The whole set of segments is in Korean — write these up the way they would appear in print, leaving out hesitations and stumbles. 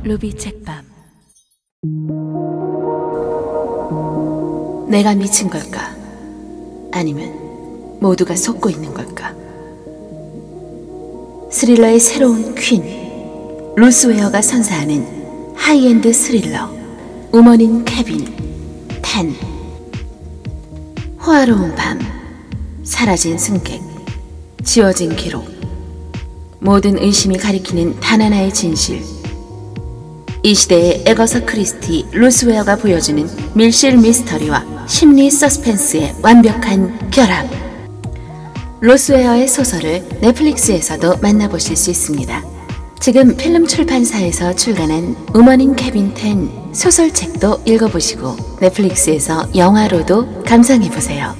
루비 책밤. 내가 미친 걸까? 아니면 모두가 속고 있는 걸까? 스릴러의 새로운 퀸, 루스웨어가 선사하는 하이엔드 스릴러 우먼인 캐빈 10. 호화로운 밤, 사라진 승객, 지워진 기록, 모든 의심이 가리키는 단 하나의 진실. 이 시대의 에거서 크리스티 루스웨어가 보여주는 밀실 미스터리와 심리 서스펜스의 완벽한 결합. 루스웨어의 소설을 넷플릭스에서도 만나보실 수 있습니다. 지금 필름 출판사에서 출간한 우먼인 캐빈 10 소설책도 읽어보시고 넷플릭스에서 영화로도 감상해보세요.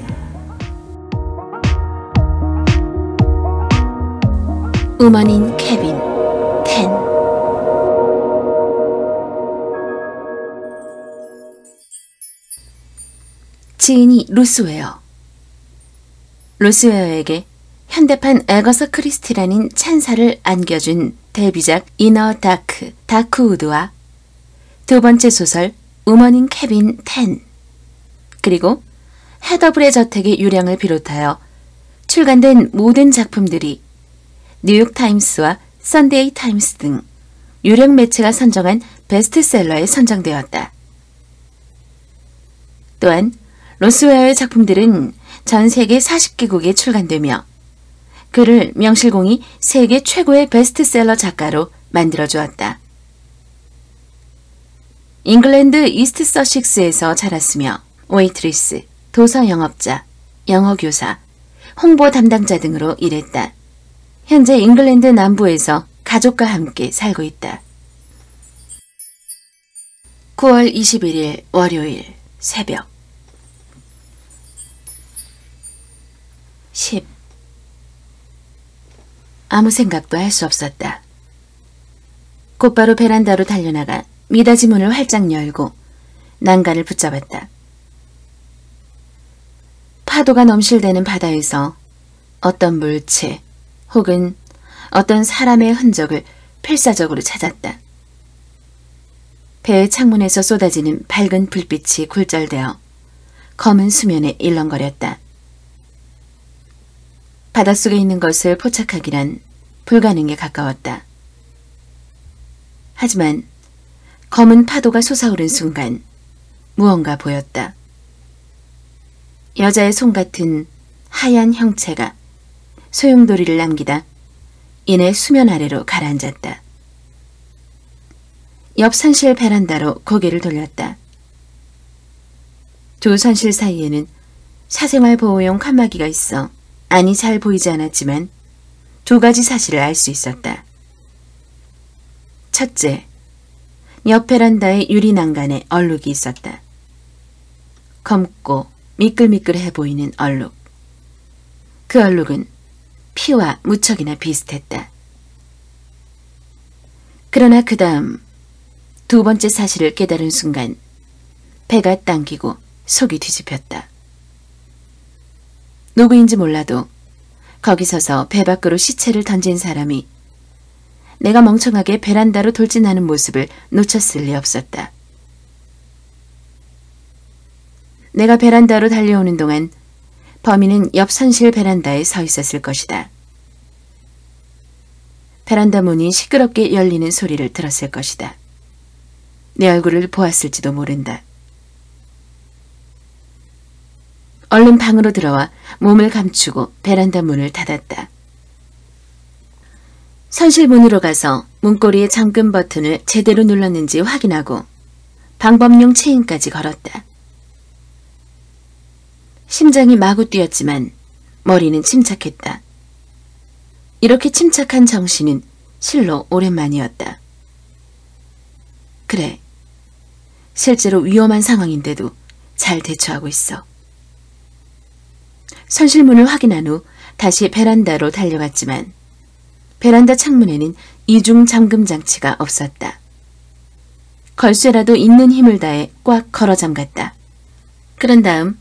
우먼인 캐빈 10. 지은이 루스웨어. 루스웨어에게 현대판 에거서 크리스티라는 찬사를 안겨준 데뷔작 이너 다크, 다크우드와 두 번째 소설 우먼인 캐빈 10, 그리고 헤더블의 저택의 유령을 비롯하여 출간된 모든 작품들이 뉴욕타임스와 선데이 타임스 등 유령 매체가 선정한 베스트셀러에 선정되었다. 또한 루스웨어의 작품들은 전 세계 40개국에 출간되며 그를 명실공히 세계 최고의 베스트셀러 작가로 만들어주었다. 잉글랜드 이스트 서식스에서 자랐으며 웨이트리스, 도서 영업자, 영어교사, 홍보 담당자 등으로 일했다. 현재 잉글랜드 남부에서 가족과 함께 살고 있다. 9월 21일 월요일 새벽 10. 아무 생각도 할 수 없었다. 곧바로 베란다로 달려나가 미닫이 문을 활짝 열고 난간을 붙잡았다. 파도가 넘실대는 바다에서 어떤 물체 혹은 어떤 사람의 흔적을 필사적으로 찾았다. 배의 창문에서 쏟아지는 밝은 불빛이 굴절되어 검은 수면에 일렁거렸다. 바닷속에 있는 것을 포착하기란 불가능에 가까웠다. 하지만 검은 파도가 솟아오른 순간 무언가 보였다. 여자의 손 같은 하얀 형체가 소용돌이를 남기다 이내 수면 아래로 가라앉았다. 옆 선실 베란다로 고개를 돌렸다. 두 선실 사이에는 사생활 보호용 칸막이가 있어 안이 잘 보이지 않았지만 두 가지 사실을 알 수 있었다. 첫째, 옆 베란다의 유리 난간에 얼룩이 있었다. 검고 미끌미끌해 보이는 얼룩. 그 얼룩은 피와 무척이나 비슷했다. 그러나 그 다음 두 번째 사실을 깨달은 순간 배가 당기고 속이 뒤집혔다. 누구인지 몰라도 거기 서서 배 밖으로 시체를 던진 사람이 내가 멍청하게 베란다로 돌진하는 모습을 놓쳤을 리 없었다. 내가 베란다로 달려오는 동안 범인은 옆 선실 베란다에 서 있었을 것이다. 베란다 문이 시끄럽게 열리는 소리를 들었을 것이다. 내 얼굴을 보았을지도 모른다. 얼른 방으로 들어와 몸을 감추고 베란다 문을 닫았다. 선실 문으로 가서 문고리의 잠금 버튼을 제대로 눌렀는지 확인하고 방범용 체인까지 걸었다. 심장이 마구 뛰었지만 머리는 침착했다. 이렇게 침착한 정신은 실로 오랜만이었다. 그래, 실제로 위험한 상황인데도 잘 대처하고 있어. 선실문을 확인한 후 다시 베란다로 달려갔지만 베란다 창문에는 이중 잠금 장치가 없었다. 걸쇠라도 있는 힘을 다해 꽉 걸어 잠갔다. 그런 다음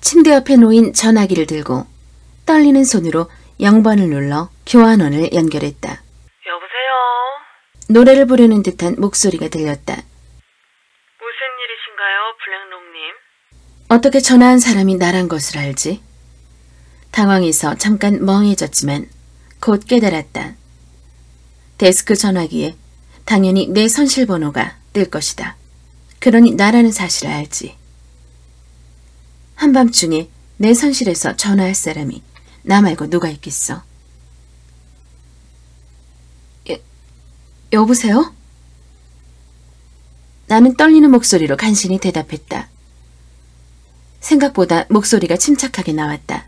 침대 옆에 놓인 전화기를 들고 떨리는 손으로 0번을 눌러 교환원을 연결했다. 여보세요? 노래를 부르는 듯한 목소리가 들렸다. 무슨 일이신가요, 블랙롱님? 어떻게 전화한 사람이 나란 것을 알지? 당황해서 잠깐 멍해졌지만 곧 깨달았다. 데스크 전화기에 당연히 내 선실번호가 뜰 것이다. 그러니 나라는 사실을 알지. 한밤중에 내 선실에서 전화할 사람이 나 말고 누가 있겠어? 여보세요? 나는 떨리는 목소리로 간신히 대답했다. 생각보다 목소리가 침착하게 나왔다.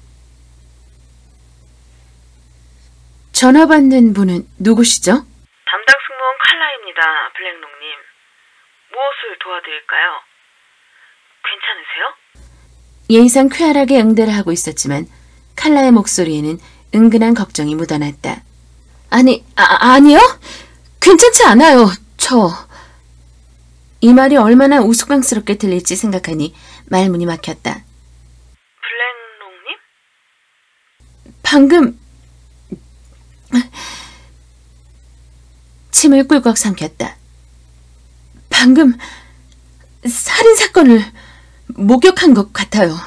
전화 받는 분은 누구시죠? 담당 승무원 칼라입니다, 블랙롱님. 무엇을 도와드릴까요? 괜찮으세요? 예의상 쾌활하게 응대를 하고 있었지만 칼라의 목소리에는 은근한 걱정이 묻어났다. 아니요? 괜찮지 않아요, 저. 이 말이 얼마나 우스꽝스럽게 들릴지 생각하니 말문이 막혔다. 블랙롱님? 방금 침을 꿀꺽 삼켰다. 방금 살인사건을 목격한 것 같아요. 어머나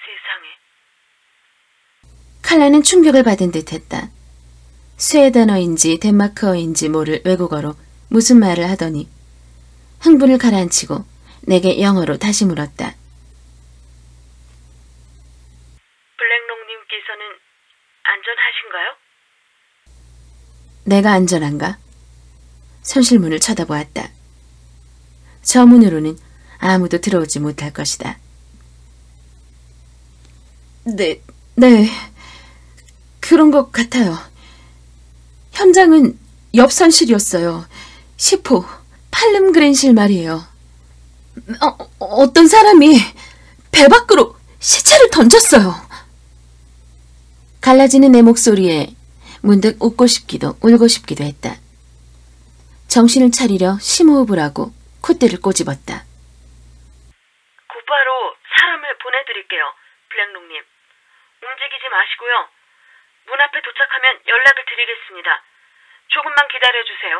세상에. 칼라는 충격을 받은 듯했다. 스웨덴어인지 덴마크어인지 모를 외국어로 무슨 말을 하더니 흥분을 가라앉히고 내게 영어로 다시 물었다. 블랙롱님께서는 안전하신가요? 내가 안전한가? 선실문을 쳐다보았다. 저 문으로는 아무도 들어오지 못할 것이다. 네, 그런 것 같아요. 현장은 옆 선실이었어요. 10호 팔름그렌실 말이에요. 어떤 사람이 배 밖으로 시체를 던졌어요. 갈라지는 내 목소리에 문득 웃고 싶기도 울고 싶기도 했다. 정신을 차리려 심호흡을 하고 콧대를 꼬집었다. 곧바로 사람을 보내드릴게요, 블랙롱님. 움직이지 마시고요. 문 앞에 도착하면 연락을 드리겠습니다. 조금만 기다려주세요.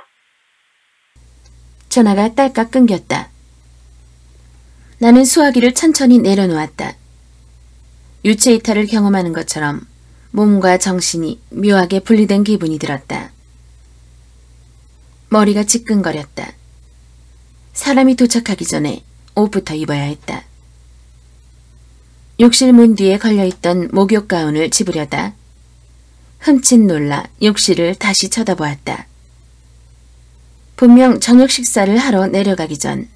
전화가 딸깍 끊겼다. 나는 수화기를 천천히 내려놓았다. 유체 이탈을 경험하는 것처럼 몸과 정신이 묘하게 분리된 기분이 들었다. 머리가 지끈거렸다. 사람이 도착하기 전에 옷부터 입어야 했다. 욕실 문 뒤에 걸려있던 목욕 가운을 집으려다 흠칫 놀라 욕실을 다시 쳐다보았다. 분명 저녁 식사를 하러 내려가기 전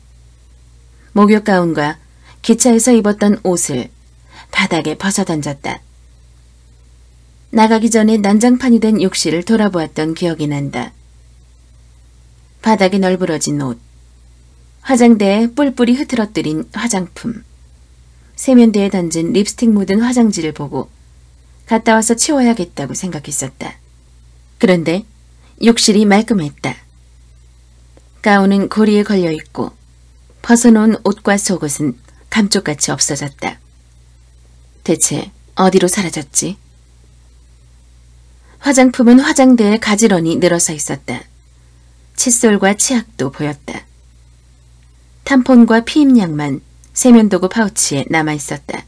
목욕 가운과 기차에서 입었던 옷을 바닥에 벗어던졌다. 나가기 전에 난장판이 된 욕실을 돌아보았던 기억이 난다. 바닥에 널브러진 옷, 화장대에 뿔뿔이 흐트러뜨린 화장품, 세면대에 던진 립스틱 묻은 화장지를 보고 갔다 와서 치워야겠다고 생각했었다. 그런데 욕실이 말끔했다. 가운은 고리에 걸려있고 벗어놓은 옷과 속옷은 감쪽같이 없어졌다. 대체 어디로 사라졌지? 화장품은 화장대에 가지런히 늘어서 있었다. 칫솔과 치약도 보였다. 탐폰과 피임약만 세면도구 파우치에 남아있었다.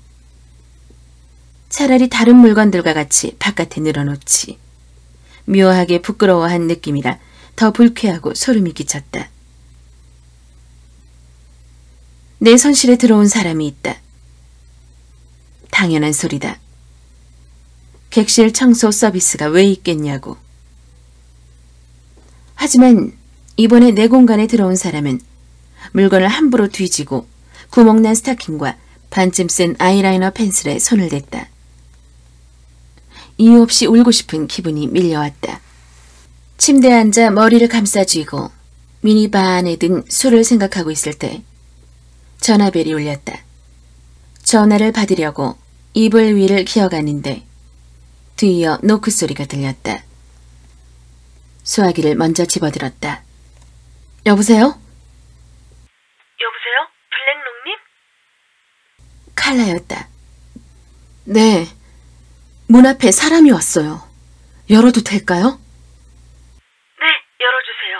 차라리 다른 물건들과 같이 바깥에 늘어놓지. 묘하게 부끄러워한 느낌이라 더 불쾌하고 소름이 끼쳤다. 내 손실에 들어온 사람이 있다. 당연한 소리다. 객실 청소 서비스가 왜 있겠냐고. 하지만 이번에 내 공간에 들어온 사람은 물건을 함부로 뒤지고 구멍난 스타킹과 반쯤 쓴 아이라이너 펜슬에 손을 댔다. 이유 없이 울고 싶은 기분이 밀려왔다. 침대에 앉아 머리를 감싸쥐고 미니바 안에 든 술을 생각하고 있을 때 전화벨이 울렸다. 전화를 받으려고 이불 위를 기어가는데 뒤이어 노크 소리가 들렸다. 수화기를 먼저 집어들었다. 여보세요? 여보세요? 블랙롱님? 칼라였다. 네, 문 앞에 사람이 왔어요. 열어도 될까요? 네, 열어주세요.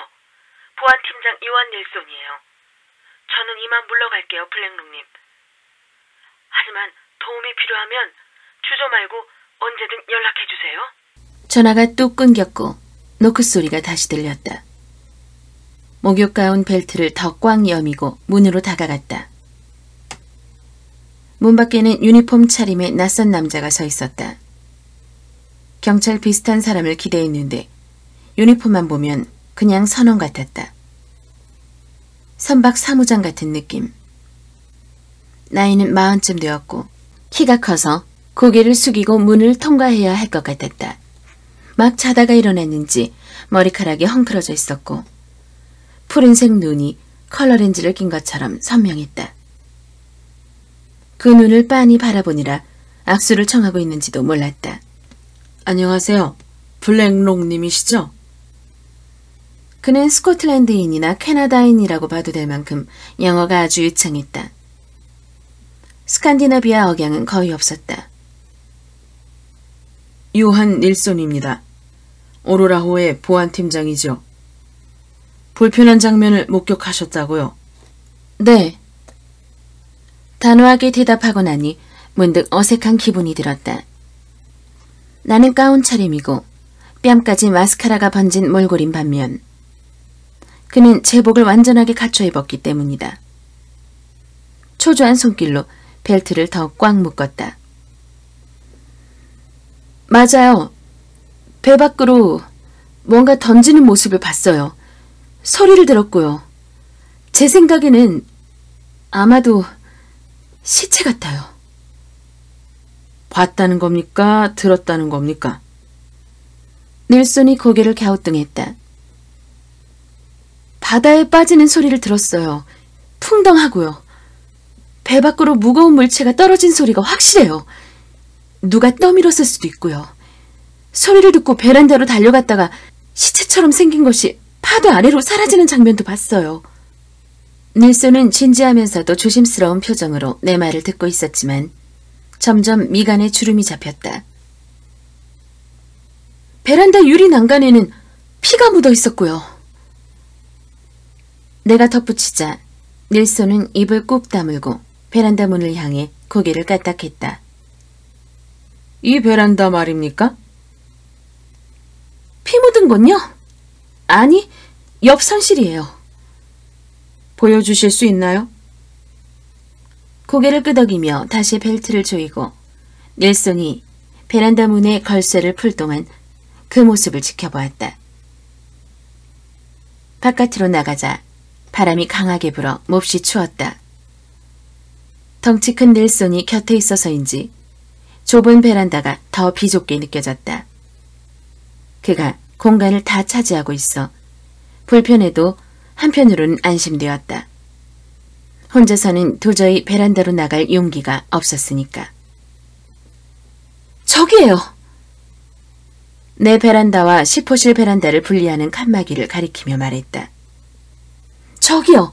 보안팀장 요한 닐손이에요. 저는 이만 물러갈게요, 블랙롱님. 하지만 도움이 필요하면 주저 말고 언제든 연락해주세요. 전화가 뚝 끊겼고 노크 소리가 다시 들렸다. 목욕 가운 벨트를 더 꽉 여미고 문으로 다가갔다. 문 밖에는 유니폼 차림의 낯선 남자가 서 있었다. 경찰 비슷한 사람을 기대했는데 유니폼만 보면 그냥 선원 같았다. 선박 사무장 같은 느낌. 나이는 40쯤 되었고 키가 커서 고개를 숙이고 문을 통과해야 할 것 같았다. 막 자다가 일어났는지 머리카락이 헝클어져 있었고 푸른색 눈이 컬러 렌즈를 낀 것처럼 선명했다. 그 눈을 빤히 바라보느라 악수를 청하고 있는지도 몰랐다. 안녕하세요. 블랙롱님이시죠? 그는 스코틀랜드인이나 캐나다인이라고 봐도 될 만큼 영어가 아주 유창했다. 스칸디나비아 억양은 거의 없었다. 요한 닐손입니다. 오로라호의 보안팀장이죠. 불편한 장면을 목격하셨다고요? 네. 단호하게 대답하고 나니 문득 어색한 기분이 들었다. 나는 가운 차림이고 뺨까지 마스카라가 번진 몰골인 반면 그는 제복을 완전하게 갖춰 입었기 때문이다. 초조한 손길로 벨트를 더 꽉 묶었다. 맞아요. 배 밖으로 뭔가 던지는 모습을 봤어요. 소리를 들었고요. 제 생각에는 아마도 시체 같아요. 봤다는 겁니까? 들었다는 겁니까? 닐손이 고개를 갸우뚱했다. 바다에 빠지는 소리를 들었어요. 풍덩하고요. 배 밖으로 무거운 물체가 떨어진 소리가 확실해요. 누가 떠밀었을 수도 있고요. 소리를 듣고 베란다로 달려갔다가 시체처럼 생긴 것이 파도 아래로 사라지는 장면도 봤어요. 닐손은 진지하면서도 조심스러운 표정으로 내 말을 듣고 있었지만 점점 미간에 주름이 잡혔다. 베란다 유리 난간에는 피가 묻어 있었고요. 내가 덧붙이자 닐손은 입을 꾹 다물고 베란다 문을 향해 고개를 까딱했다. 이 베란다 말입니까? 피 묻은 건요? 아니, 옆 선실이에요. 보여주실 수 있나요? 고개를 끄덕이며 다시 벨트를 조이고 닐손이 베란다 문에 걸쇠를 풀 동안 그 모습을 지켜보았다. 바깥으로 나가자 바람이 강하게 불어 몹시 추웠다. 덩치 큰 닐손이 곁에 있어서인지 좁은 베란다가 더 비좁게 느껴졌다. 그가 공간을 다 차지하고 있어 불편해도 한편으로는 안심되었다. 혼자서는 도저히 베란다로 나갈 용기가 없었으니까. 저기에요. 내 베란다와 10호실 베란다를 분리하는 칸막이를 가리키며 말했다. 저기요.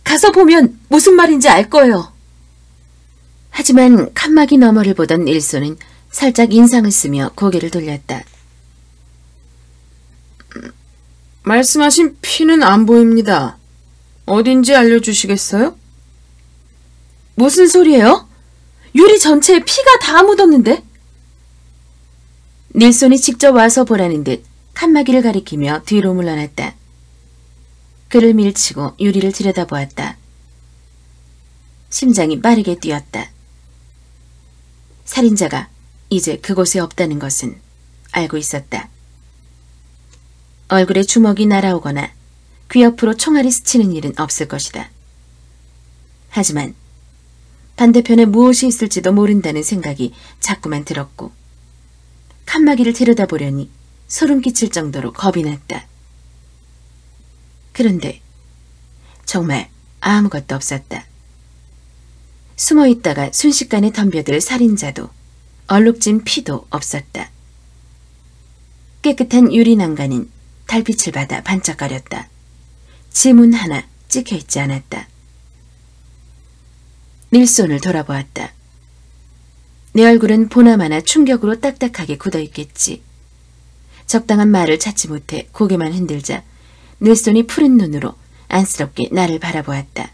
가서 보면 무슨 말인지 알 거예요. 하지만 칸막이 너머를 보던 닐손은 살짝 인상을 쓰며 고개를 돌렸다. 말씀하신 피는 안 보입니다. 어딘지 알려주시겠어요? 무슨 소리예요? 유리 전체에 피가 다 묻었는데? 닐손이 직접 와서 보라는 듯 칸막이를 가리키며 뒤로 물러났다. 그를 밀치고 유리를 들여다보았다. 심장이 빠르게 뛰었다. 살인자가 이제 그곳에 없다는 것은 알고 있었다. 얼굴에 주먹이 날아오거나 귀 옆으로 총알이 스치는 일은 없을 것이다. 하지만 반대편에 무엇이 있을지도 모른다는 생각이 자꾸만 들었고 칸막이를 들여다보려니 소름 끼칠 정도로 겁이 났다. 그런데 정말 아무것도 없었다. 숨어있다가 순식간에 덤벼들 살인자도 얼룩진 피도 없었다. 깨끗한 유리 난간은 달빛을 받아 반짝거렸다. 지문 하나 찍혀있지 않았다. 닐손을 돌아보았다. 내 얼굴은 보나마나 충격으로 딱딱하게 굳어있겠지. 적당한 말을 찾지 못해 고개만 흔들자 닐손이 푸른 눈으로 안쓰럽게 나를 바라보았다.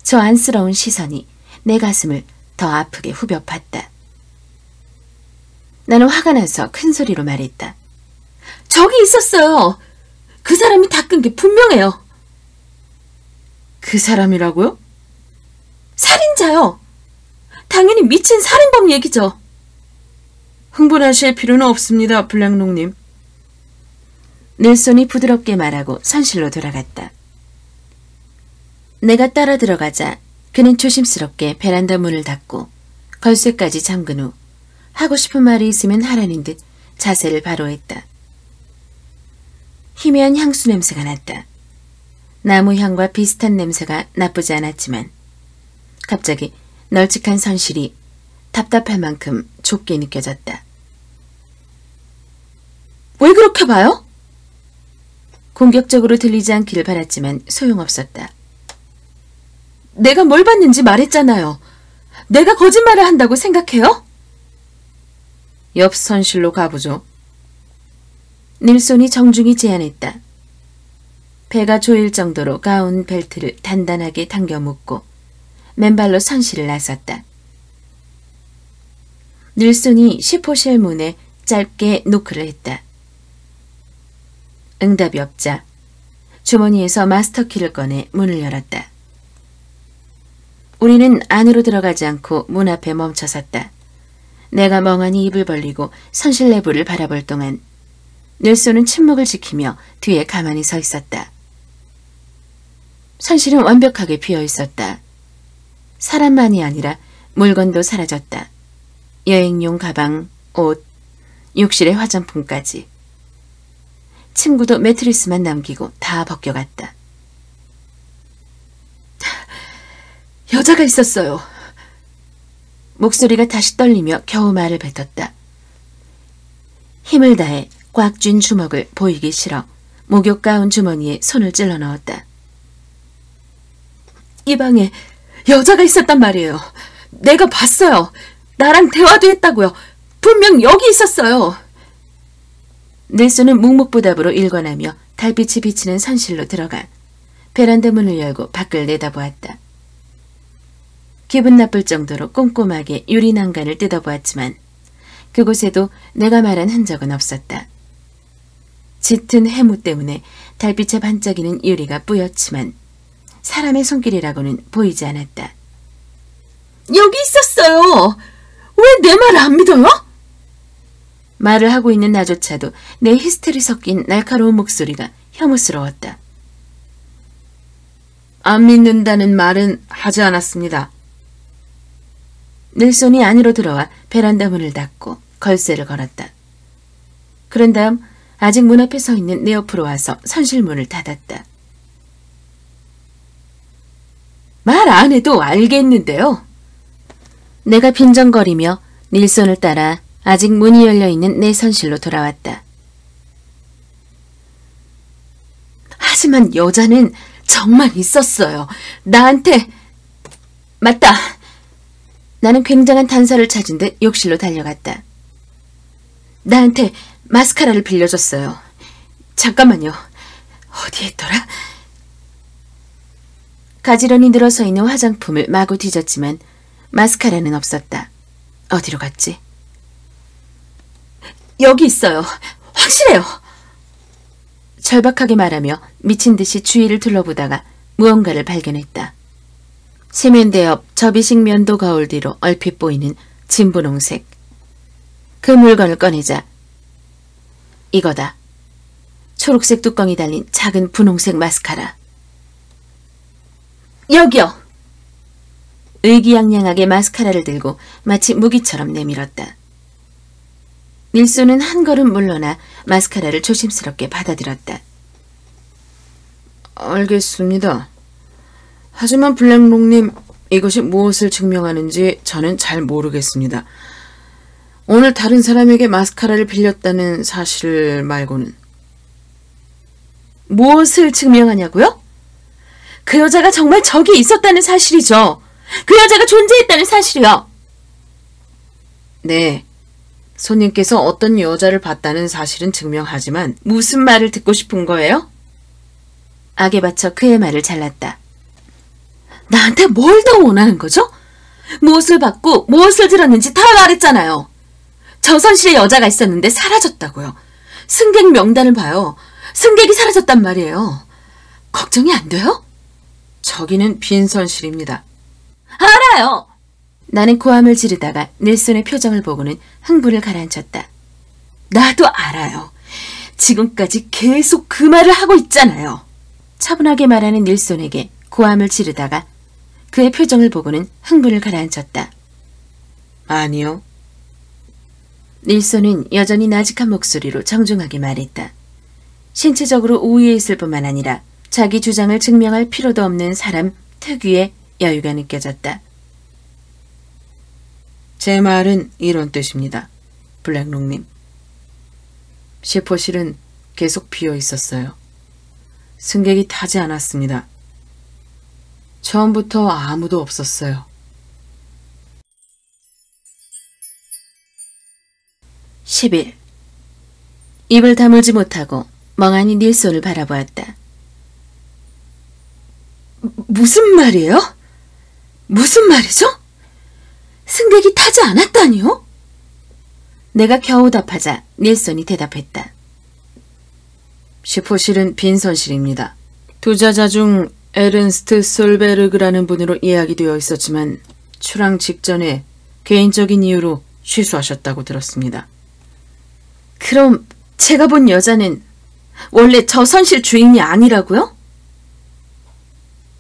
저 안쓰러운 시선이 내 가슴을 더 아프게 후벼 팠다. 나는 화가 나서 큰 소리로 말했다. 저기 있었어요. 그 사람이 닦은 게 분명해요. 그 사람이라고요? 살인자요. 당연히 미친 살인범 얘기죠. 흥분하실 필요는 없습니다, 블랙롱님. 닐손이 부드럽게 말하고 선실로 돌아갔다. 내가 따라 들어가자 그는 조심스럽게 베란다 문을 닫고 걸쇠까지 잠근 후 하고 싶은 말이 있으면 하라는 듯 자세를 바로 했다. 희미한 향수 냄새가 났다. 나무 향과 비슷한 냄새가 나쁘지 않았지만 갑자기 널찍한 선실이 답답할 만큼 좁게 느껴졌다. 왜 그렇게 봐요? 공격적으로 들리지 않기를 바랐지만 소용없었다. 내가 뭘 봤는지 말했잖아요. 내가 거짓말을 한다고 생각해요? 옆 선실로 가보죠. 닐손이 정중히 제안했다. 배가 조일 정도로 가운 벨트를 단단하게 당겨 묶고 맨발로 선실을 나섰다. 닐손이 시포실 문에 짧게 노크를 했다. 응답이 없자 주머니에서 마스터키를 꺼내 문을 열었다. 우리는 안으로 들어가지 않고 문 앞에 멈춰섰다. 내가 멍하니 입을 벌리고 선실 내부를 바라볼 동안 닐손은 침묵을 지키며 뒤에 가만히 서 있었다. 선실은 완벽하게 비어 있었다. 사람만이 아니라 물건도 사라졌다. 여행용 가방, 옷, 욕실의 화장품까지. 침구도 매트리스만 남기고 다 벗겨갔다. 여자가 있었어요. 목소리가 다시 떨리며 겨우 말을 뱉었다. 힘을 다해 꽉 쥔 주먹을 보이기 싫어 목욕 가운 주머니에 손을 찔러 넣었다. 이 방에 여자가 있었단 말이에요. 내가 봤어요. 나랑 대화도 했다고요. 분명 여기 있었어요. 닐손은 묵묵부답으로 일관하며 달빛이 비치는 선실로 들어가 베란다 문을 열고 밖을 내다보았다. 기분 나쁠 정도로 꼼꼼하게 유리 난간을 뜯어보았지만 그곳에도 내가 말한 흔적은 없었다. 짙은 해무 때문에 달빛에 반짝이는 유리가 뿌옇지만 사람의 손길이라고는 보이지 않았다. 여기 있었어요. 왜 내 말을 안 믿어요? 말을 하고 있는 나조차도 내 히스테리 섞인 날카로운 목소리가 혐오스러웠다. 안 믿는다는 말은 하지 않았습니다. 닐손이 안으로 들어와 베란다 문을 닫고 걸쇠를 걸었다. 그런 다음 아직 문 앞에 서 있는 내 옆으로 와서 선실문을 닫았다. 말 안 해도 알겠는데요. 내가 빈정거리며 닐손을 따라 아직 문이 열려있는 내 선실로 돌아왔다. 하지만 여자는 정말 있었어요. 나한테... 맞다. 나는 굉장한 단서를 찾은 듯 욕실로 달려갔다. 나한테 마스카라를 빌려줬어요. 잠깐만요. 어디에 있더라? 가지런히 늘어서 있는 화장품을 마구 뒤졌지만 마스카라는 없었다. 어디로 갔지? 여기 있어요. 확실해요. 절박하게 말하며 미친 듯이 주위를 둘러보다가 무언가를 발견했다. 세면대 옆 접이식 면도 거울 뒤로 얼핏 보이는 진분홍색. 그 물건을 꺼내자 이거다. 초록색 뚜껑이 달린 작은 분홍색 마스카라. 여기요. 의기양양하게 마스카라를 들고 마치 무기처럼 내밀었다. 닐손은 한 걸음 물러나 마스카라를 조심스럽게 받아들였다. 알겠습니다. 하지만 블랙롱님, 이것이 무엇을 증명하는지 저는 잘 모르겠습니다. 오늘 다른 사람에게 마스카라를 빌렸다는 사실 말고는. 무엇을 증명하냐고요? 그 여자가 정말 저기 있었다는 사실이죠. 그 여자가 존재했다는 사실이요. 네, 손님께서 어떤 여자를 봤다는 사실은 증명하지만 무슨 말을 듣고 싶은 거예요? 악에 받쳐 그의 말을 잘랐다. 나한테 뭘 더 원하는 거죠? 무엇을 받고 무엇을 들었는지 다 말했잖아요. 저선실에 여자가 있었는데 사라졌다고요. 승객 명단을 봐요. 승객이 사라졌단 말이에요. 걱정이 안 돼요? 저기는 빈선실입니다. 알아요. 나는 고함을 지르다가 닐손의 표정을 보고는 흥분을 가라앉혔다. 나도 알아요. 지금까지 계속 그 말을 하고 있잖아요. 차분하게 말하는 닐손에게 고함을 지르다가 그의 표정을 보고는 흥분을 가라앉혔다. 아니요. 닐손은 여전히 나직한 목소리로 정중하게 말했다. 신체적으로 우위에 있을 뿐만 아니라 자기 주장을 증명할 필요도 없는 사람 특유의 여유가 느껴졌다. 제 말은 이런 뜻입니다. 블랙롱님. 시포실은 계속 비어 있었어요. 승객이 타지 않았습니다. 처음부터 아무도 없었어요. 10일. 입을 다물지 못하고 멍하니 닐손을 바라보았다. 무슨 말이에요? 무슨 말이죠? 승객이 타지 않았다니요? 내가 겨우 답하자 닐손이 대답했다. 시포실은 빈선실입니다. 투자자 중 에른스트 솔베르그라는 분으로 예약이 되어 있었지만 출항 직전에 개인적인 이유로 취소하셨다고 들었습니다. 그럼 제가 본 여자는 원래 저 선실 주인이 아니라고요?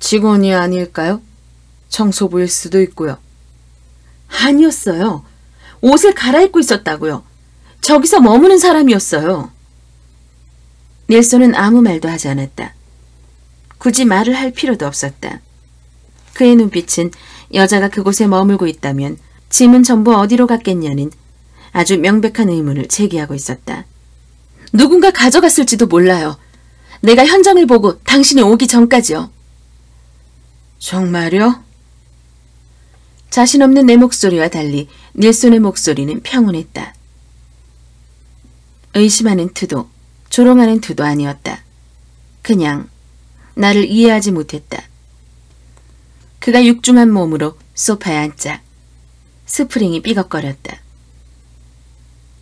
직원이 아닐까요? 청소부일 수도 있고요. 아니었어요. 옷을 갈아입고 있었다고요. 저기서 머무는 사람이었어요. 닐손은 아무 말도 하지 않았다. 굳이 말을 할 필요도 없었다. 그의 눈빛은 여자가 그곳에 머물고 있다면 짐은 전부 어디로 갔겠냐는 아주 명백한 의문을 제기하고 있었다. 누군가 가져갔을지도 몰라요. 내가 현장을 보고 당신이 오기 전까지요. 정말요? 자신 없는 내 목소리와 달리 닐손의 목소리는 평온했다. 의심하는 투도 조롱하는 투도 아니었다. 그냥 나를 이해하지 못했다. 그가 육중한 몸으로 소파에 앉자 스프링이 삐걱거렸다.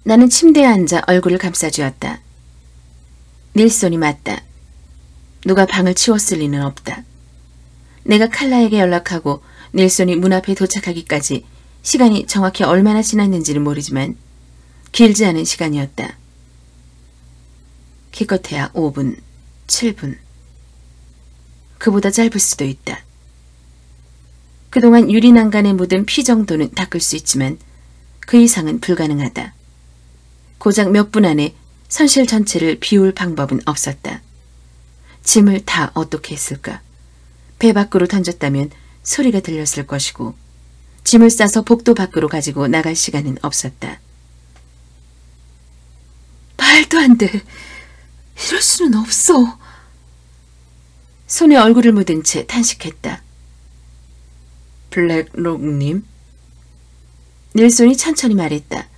나는 침대에 앉아 얼굴을 감싸쥐었다. 닐손이 맞다. 누가 방을 치웠을 리는 없다. 내가 칼라에게 연락하고 닐손이 문 앞에 도착하기까지 시간이 정확히 얼마나 지났는지는 모르지만 길지 않은 시간이었다. 기껏해야 5분, 7분. 그보다 짧을 수도 있다. 그동안 유리난간에 묻은 피 정도는 닦을 수 있지만 그 이상은 불가능하다. 고작 몇 분 안에 선실 전체를 비울 방법은 없었다. 짐을 다 어떻게 했을까? 배 밖으로 던졌다면 소리가 들렸을 것이고 짐을 싸서 복도 밖으로 가지고 나갈 시간은 없었다. 말도 안 돼. 이럴 수는 없어. 손에 얼굴을 묻은 채 탄식했다. 블랙록님? 닐손이 천천히 말했다.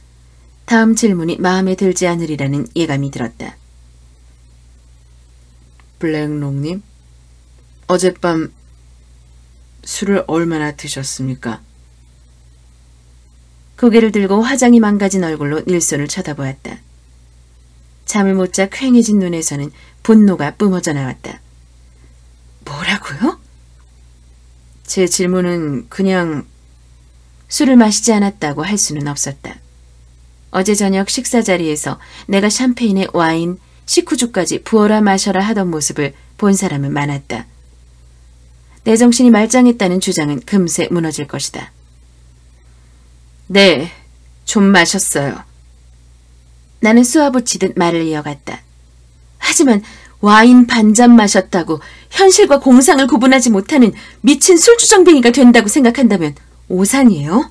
다음 질문이 마음에 들지 않으리라는 예감이 들었다. 블랙록님? 어젯밤 술을 얼마나 드셨습니까? 고개를 들고 화장이 망가진 얼굴로 닐손을 쳐다보았다. 잠을 못 자 퀭해진 눈에서는 분노가 뿜어져 나왔다. 뭐라고요? 제 질문은 그냥 술을 마시지 않았다고 할 수는 없었다. 어제 저녁 식사 자리에서 내가 샴페인에 와인, 식후주까지 부어라 마셔라 하던 모습을 본 사람은 많았다. 내 정신이 말짱했다는 주장은 금세 무너질 것이다. 네, 좀 마셨어요. 나는 쏘아붙이듯 말을 이어갔다. 하지만 와인 반잔 마셨다고 현실과 공상을 구분하지 못하는 미친 술주정뱅이가 된다고 생각한다면 오산이에요?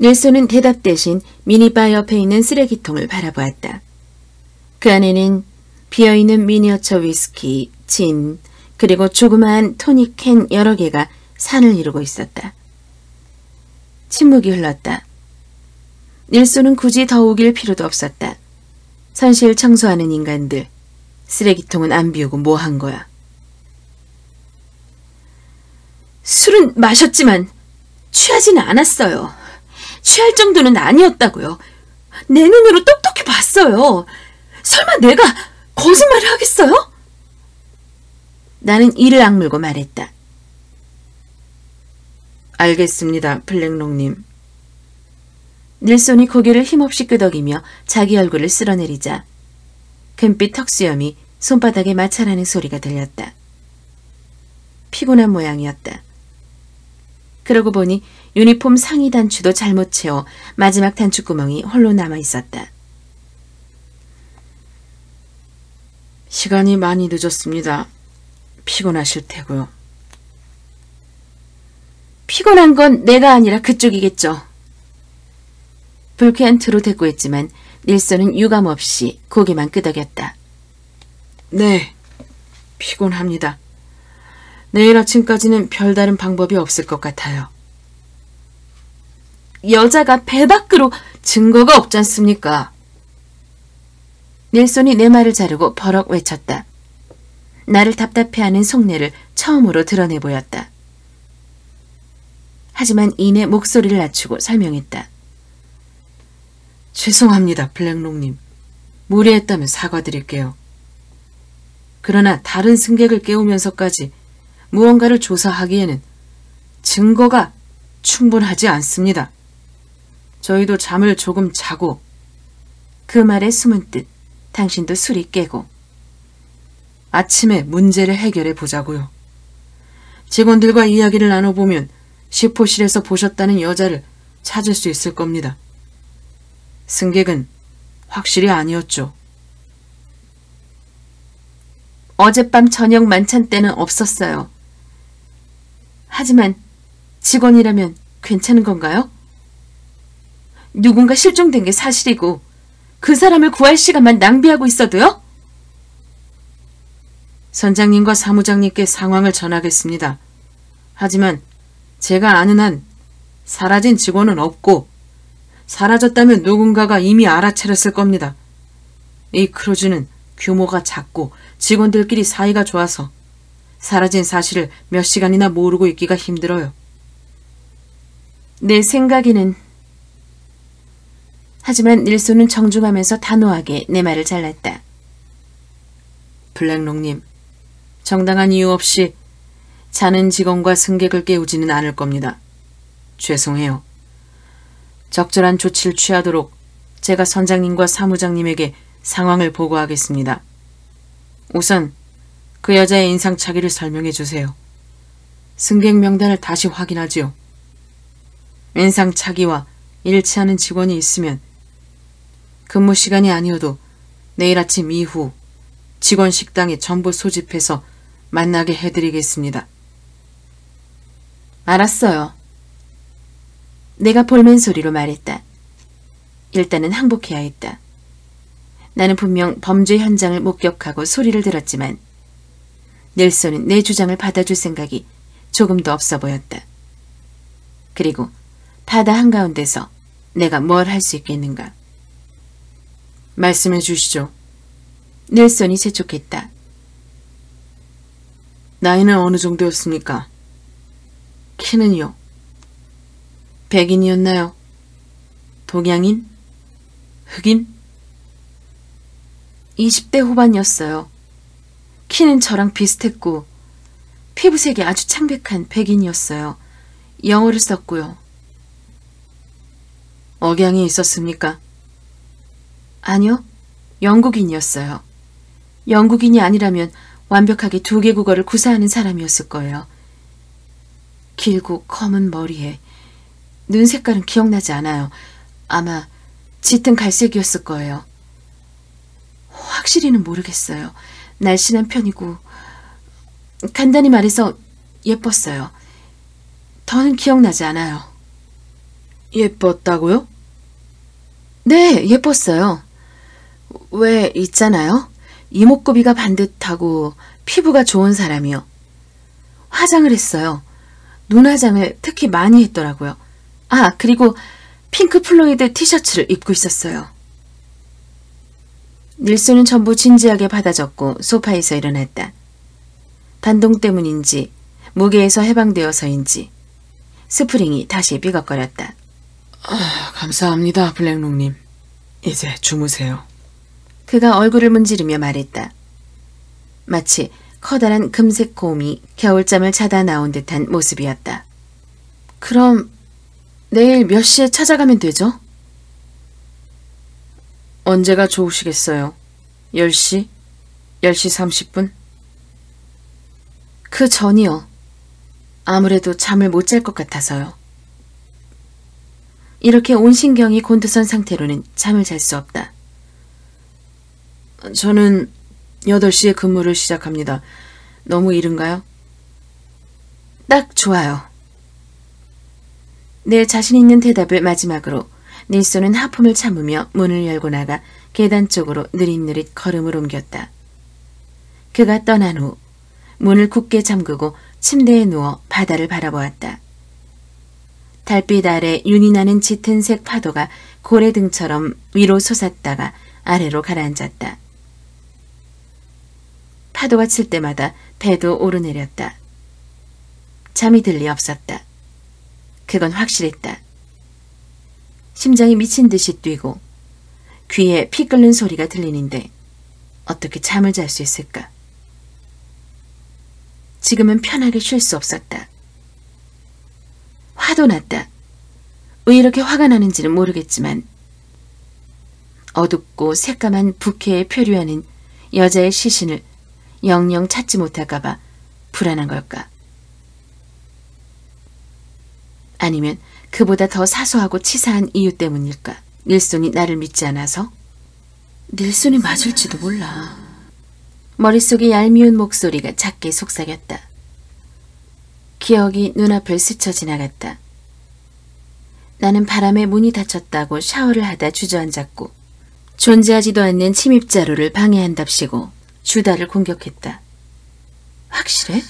닐손은 대답 대신 미니바 옆에 있는 쓰레기통을 바라보았다. 그 안에는 비어있는 미니어처 위스키, 진, 그리고 조그마한 토닉캔 여러 개가 산을 이루고 있었다. 침묵이 흘렀다. 닐소는 굳이 더 우길 필요도 없었다. 선실 청소하는 인간들, 쓰레기통은 안 비우고 뭐 한 거야. 술은 마셨지만 취하지는 않았어요. 취할 정도는 아니었다고요. 내 눈으로 똑똑히 봤어요. 설마 내가 거짓말을 하겠어요? 나는 이를 악물고 말했다. 알겠습니다, 블랙롱님. 닐손이 고개를 힘없이 끄덕이며 자기 얼굴을 쓸어내리자 금빛 턱수염이 손바닥에 마찰하는 소리가 들렸다. 피곤한 모양이었다. 그러고 보니 유니폼 상의 단추도 잘못 채워 마지막 단추구멍이 홀로 남아있었다. 시간이 많이 늦었습니다. 피곤하실 테고요. 피곤한 건 내가 아니라 그쪽이겠죠. 불쾌한 투로 대꾸했지만 닐슨은 유감없이 고개만 끄덕였다. 네, 피곤합니다. 내일 아침까지는 별다른 방법이 없을 것 같아요. 여자가 배 밖으로 증거가 없지 않습니까? 닐슨이 내 말을 자르고 버럭 외쳤다. 나를 답답해하는 속내를 처음으로 드러내 보였다. 하지만 이내 목소리를 낮추고 설명했다. 죄송합니다, 블랙롱님. 무리했다면 사과드릴게요. 그러나 다른 승객을 깨우면서까지 무언가를 조사하기에는 증거가 충분하지 않습니다. 저희도 잠을 조금 자고. 그 말에 숨은 뜻, 당신도 술이 깨고. 아침에 문제를 해결해 보자고요. 직원들과 이야기를 나눠보면 시포실에서 보셨다는 여자를 찾을 수 있을 겁니다. 승객은 확실히 아니었죠. 어젯밤 저녁 만찬 때는 없었어요. 하지만 직원이라면 괜찮은 건가요? 누군가 실종된 게 사실이고 그 사람을 구할 시간만 낭비하고 있어도요? 선장님과 사무장님께 상황을 전하겠습니다. 하지만 제가 아는 한 사라진 직원은 없고 사라졌다면 누군가가 이미 알아차렸을 겁니다. 이 크루즈는 규모가 작고 직원들끼리 사이가 좋아서 사라진 사실을 몇 시간이나 모르고 있기가 힘들어요. 내 생각에는. 하지만 닐소는 정중하면서 단호하게 내 말을 잘랐다. 블랙롱님, 정당한 이유 없이 자는 직원과 승객을 깨우지는 않을 겁니다. 죄송해요. 적절한 조치를 취하도록 제가 선장님과 사무장님에게 상황을 보고하겠습니다. 우선 그 여자의 인상착의를 설명해 주세요. 승객 명단을 다시 확인하지요. 인상착의와 일치하는 직원이 있으면 근무 시간이 아니어도 내일 아침 이후 직원 식당에 전부 소집해서 만나게 해드리겠습니다. 알았어요. 내가 볼멘 소리로 말했다. 일단은 항복해야 했다. 나는 분명 범죄 현장을 목격하고 소리를 들었지만 넬슨은 내 주장을 받아줄 생각이 조금도 없어 보였다. 그리고 바다 한가운데서 내가 뭘 할 수 있겠는가. 말씀해 주시죠. 넬슨이 재촉했다. 나이는 어느 정도였습니까? 키는요? 백인이었나요? 동양인? 흑인? 20대 후반이었어요. 키는 저랑 비슷했고 피부색이 아주 창백한 백인이었어요. 영어를 썼고요. 억양이 있었습니까? 아니요. 영국인이었어요. 영국인이 아니라면 완벽하게 2개 국어를 구사하는 사람이었을 거예요. 길고 검은 머리에 눈 색깔은 기억나지 않아요. 아마 짙은 갈색이었을 거예요. 확실히는 모르겠어요. 날씬한 편이고 간단히 말해서 예뻤어요. 더는 기억나지 않아요. 예뻤다고요? 네, 예뻤어요. 왜 있잖아요. 이목구비가 반듯하고 피부가 좋은 사람이요. 화장을 했어요. 눈화장을 특히 많이 했더라고요. 아, 그리고 핑크 플로이드 티셔츠를 입고 있었어요. 닐슨은 전부 진지하게 받아줬고 소파에서 일어났다. 반동 때문인지 무게에서 해방되어서인지 스프링이 다시 삐걱거렸다. 감사합니다, 블랙롱님. 이제 주무세요. 그가 얼굴을 문지르며 말했다. 마치 커다란 금색 곰이 겨울잠을 자다 나온 듯한 모습이었다. 그럼 내일 몇 시에 찾아가면 되죠? 언제가 좋으시겠어요? 10시? 10시 30분? 그 전이요. 아무래도 잠을 못 잘 것 같아서요. 이렇게 온 신경이 곤두선 상태로는 잠을 잘 수 없다. 저는 8시에 근무를 시작합니다. 너무 이른가요? 딱 좋아요. 내 자신 있는 대답을 마지막으로 닐슨은 하품을 참으며 문을 열고 나가 계단 쪽으로 느릿느릿 걸음을 옮겼다. 그가 떠난 후 문을 굳게 잠그고 침대에 누워 바다를 바라보았다. 달빛 아래 윤이 나는 짙은 색 파도가 고래등처럼 위로 솟았다가 아래로 가라앉았다. 파도가 칠 때마다 배도 오르내렸다. 잠이 들 리 없었다. 그건 확실했다. 심장이 미친 듯이 뛰고 귀에 피 끓는 소리가 들리는데 어떻게 잠을 잘 수 있을까? 지금은 편하게 쉴 수 없었다. 화도 났다. 왜 이렇게 화가 나는지는 모르겠지만 어둡고 새까만 부케에 표류하는 여자의 시신을 영영 찾지 못할까봐 불안한 걸까? 아니면 그보다 더 사소하고 치사한 이유 때문일까? 닐슨이 나를 믿지 않아서? 닐슨이 맞을지도 몰라. 머릿속에 얄미운 목소리가 작게 속삭였다. 기억이 눈앞을 스쳐 지나갔다. 나는 바람에 문이 닫혔다고 샤워를 하다 주저앉았고 존재하지도 않는 침입자루를 방해한답시고 주다를 공격했다. 확실해?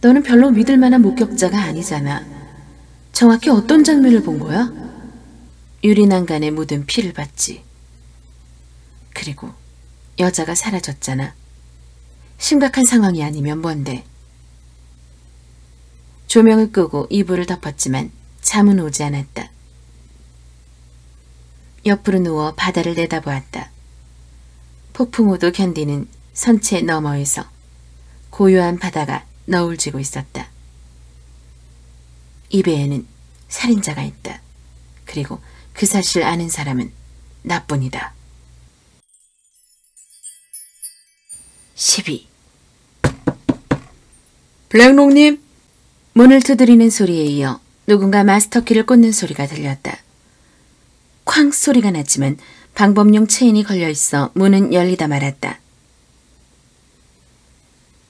너는 별로 믿을 만한 목격자가 아니잖아. 정확히 어떤 장면을 본 거야? 유리난간에 묻은 피를 봤지. 그리고 여자가 사라졌잖아. 심각한 상황이 아니면 뭔데? 조명을 끄고 이불을 덮었지만 잠은 오지 않았다. 옆으로 누워 바다를 내다보았다. 폭풍우도 견디는 선체 너머에서 고요한 바다가 너울지고 있었다. 이 배에는 살인자가 있다. 그리고 그 사실을 아는 사람은 나뿐이다. 12. 블랙롱님! 문을 두드리는 소리에 이어 누군가 마스터키를 꽂는 소리가 들렸다. 쾅 소리가 났지만 방범용 체인이 걸려있어 문은 열리다 말았다.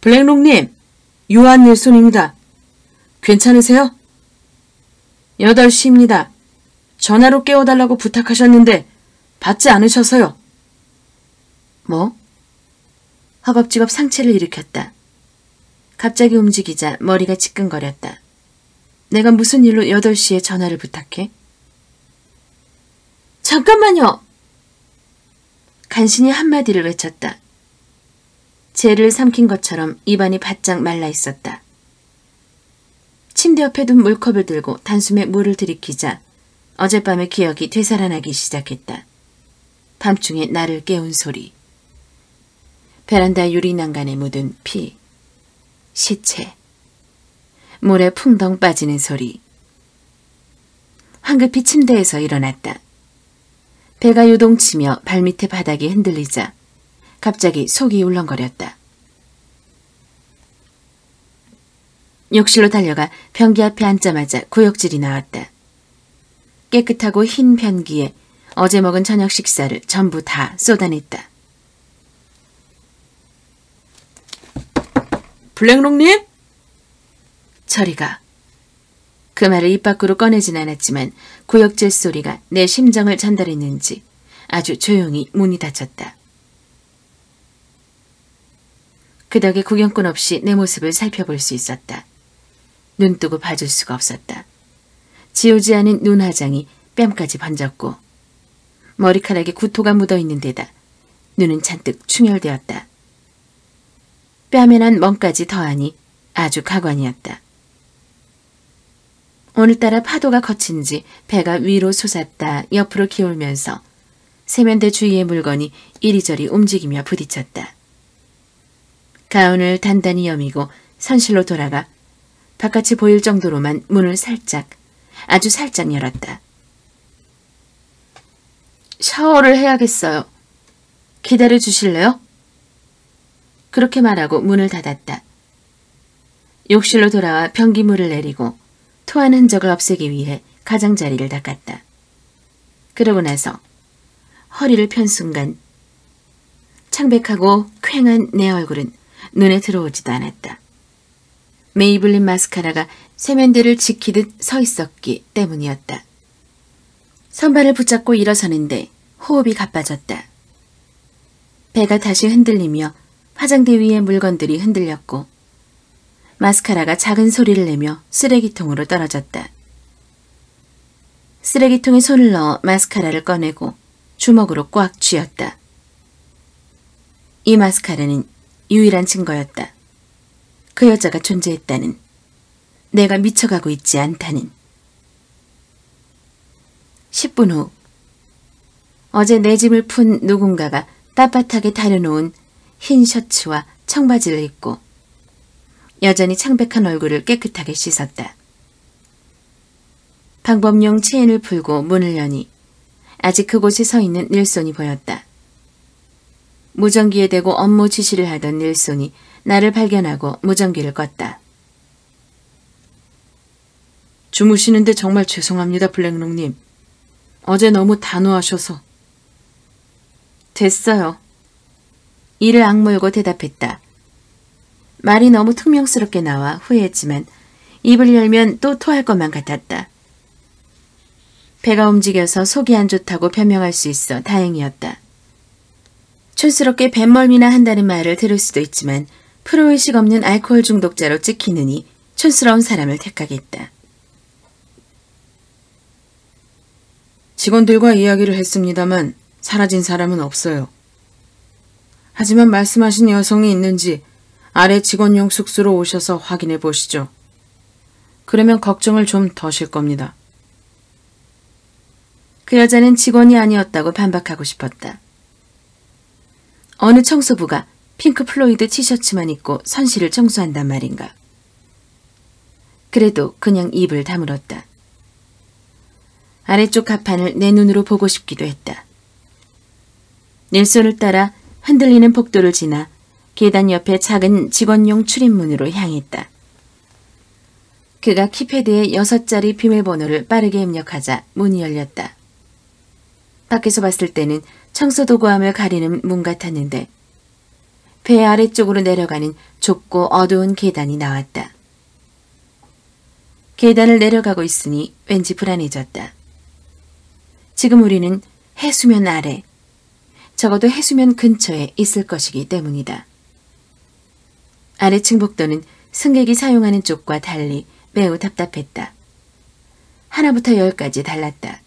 블랙롱님! 요한 닐슨입니다. 괜찮으세요? 8시입니다. 전화로 깨워달라고 부탁하셨는데 받지 않으셔서요. 뭐? 허겁지겁 상체를 일으켰다. 갑자기 움직이자 머리가 지끈거렸다. 내가 무슨 일로 8시에 전화를 부탁해? 잠깐만요! 간신히 한마디를 외쳤다. 재를 삼킨 것처럼 입안이 바짝 말라 있었다. 침대 옆에 둔 물컵을 들고 단숨에 물을 들이키자 어젯밤의 기억이 되살아나기 시작했다. 밤중에 나를 깨운 소리. 베란다 유리난간에 묻은 피. 시체. 물에 풍덩 빠지는 소리. 황급히 침대에서 일어났다. 배가 요동치며 발밑의 바닥이 흔들리자 갑자기 속이 울렁거렸다. 욕실로 달려가 변기 앞에 앉자마자 구역질이 나왔다. 깨끗하고 흰 변기에 어제 먹은 저녁 식사를 전부 다 쏟아냈다. 블랙롱님? 저리가. 그 말을 입 밖으로 꺼내진 않았지만 구역질 소리가 내 심정을 전달했는지 아주 조용히 문이 닫혔다. 그 덕에 구경꾼 없이 내 모습을 살펴볼 수 있었다. 눈뜨고 봐줄 수가 없었다. 지우지 않은 눈화장이 뺨까지 번졌고 머리카락에 구토가 묻어있는 데다 눈은 잔뜩 충혈되었다. 뺨에 난 멍까지 더하니 아주 가관이었다. 오늘따라 파도가 거친지 배가 위로 솟았다 옆으로 기울면서 세면대 주위의 물건이 이리저리 움직이며 부딪혔다. 가운을 단단히 여미고 선실로 돌아가 바깥이 보일 정도로만 문을 아주 살짝 열었다. 샤워를 해야겠어요. 기다려 주실래요? 그렇게 말하고 문을 닫았다. 욕실로 돌아와 변기물을 내리고 토한 흔적을 없애기 위해 가장자리를 닦았다. 그러고 나서 허리를 편 순간 창백하고 퀭한 내 얼굴은 눈에 들어오지도 않았다. 메이블린 마스카라가 세면대를 지키듯 서 있었기 때문이었다. 선반을 붙잡고 일어서는데 호흡이 가빠졌다. 배가 다시 흔들리며 화장대 위의 물건들이 흔들렸고 마스카라가 작은 소리를 내며 쓰레기통으로 떨어졌다. 쓰레기통에 손을 넣어 마스카라를 꺼내고 주먹으로 꽉 쥐었다. 이 마스카라는 유일한 증거였다. 그 여자가 존재했다는, 내가 미쳐가고 있지 않다는. 10분 후 어제 내 짐을 푼 누군가가 빳빳하게 다려놓은 흰 셔츠와 청바지를 입고 여전히 창백한 얼굴을 깨끗하게 씻었다. 방범용 체인을 풀고 문을 여니 아직 그곳에 서 있는 닐손이 보였다. 무전기에 대고 업무 지시를 하던 닐손이 나를 발견하고 무전기를 껐다. 주무시는데 정말 죄송합니다, 블랙롱님. 어제 너무 단호하셔서. 됐어요. 이를 악물고 대답했다. 말이 너무 퉁명스럽게 나와 후회했지만 입을 열면 또 토할 것만 같았다. 배가 움직여서 속이 안 좋다고 변명할 수 있어 다행이었다. 촌스럽게 뱃멀미나 한다는 말을 들을 수도 있지만 프로의식 없는 알코올 중독자로 찍히느니 촌스러운 사람을 택하겠다. 직원들과 이야기를 했습니다만 사라진 사람은 없어요. 하지만 말씀하신 여성이 있는지 아래 직원용 숙소로 오셔서 확인해 보시죠. 그러면 걱정을 좀 더실 겁니다. 그 여자는 직원이 아니었다고 반박하고 싶었다. 어느 청소부가 핑크 플로이드 티셔츠만 입고 선실을 청소한단 말인가. 그래도 그냥 입을 다물었다. 아래쪽 가판을 내 눈으로 보고 싶기도 했다. 닐손을 따라 흔들리는 복도를 지나 계단 옆에 작은 직원용 출입문으로 향했다. 그가 키패드에 6자리 비밀번호를 빠르게 입력하자 문이 열렸다. 밖에서 봤을 때는 청소도구함을 가리는 문 같았는데 배 아래쪽으로 내려가는 좁고 어두운 계단이 나왔다. 계단을 내려가고 있으니 왠지 불안해졌다. 지금 우리는 해수면 아래, 적어도 해수면 근처에 있을 것이기 때문이다. 아래층 복도는 승객이 사용하는 쪽과 달리 매우 답답했다. 하나부터 10까지 달랐다.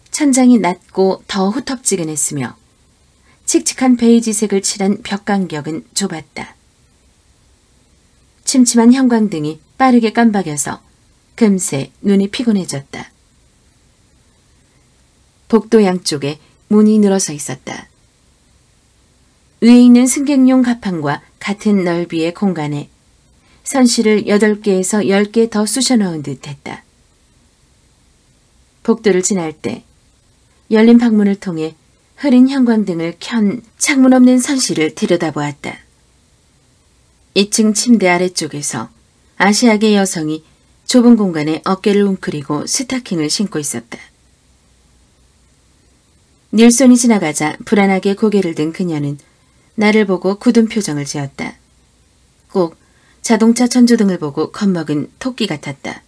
천장이 낮고 더 후텁지근했으며 칙칙한 베이지색을 칠한 벽 간격은 좁았다. 침침한 형광등이 빠르게 깜박여서 금세 눈이 피곤해졌다. 복도 양쪽에 문이 늘어서 있었다. 위에 있는 승객용 가판과 같은 넓이의 공간에 선실을 8개에서 10개 더 쑤셔넣은 듯 했다. 복도를 지날 때 열린 방문을 통해 흐린 형광등을 켠 창문 없는 선실을 들여다보았다. 2층 침대 아래쪽에서 아시아계 여성이 좁은 공간에 어깨를 웅크리고 스타킹을 신고 있었다. 닐손이 지나가자 불안하게 고개를 든 그녀는 나를 보고 굳은 표정을 지었다. 꼭 자동차 전조등을 보고 겁먹은 토끼 같았다.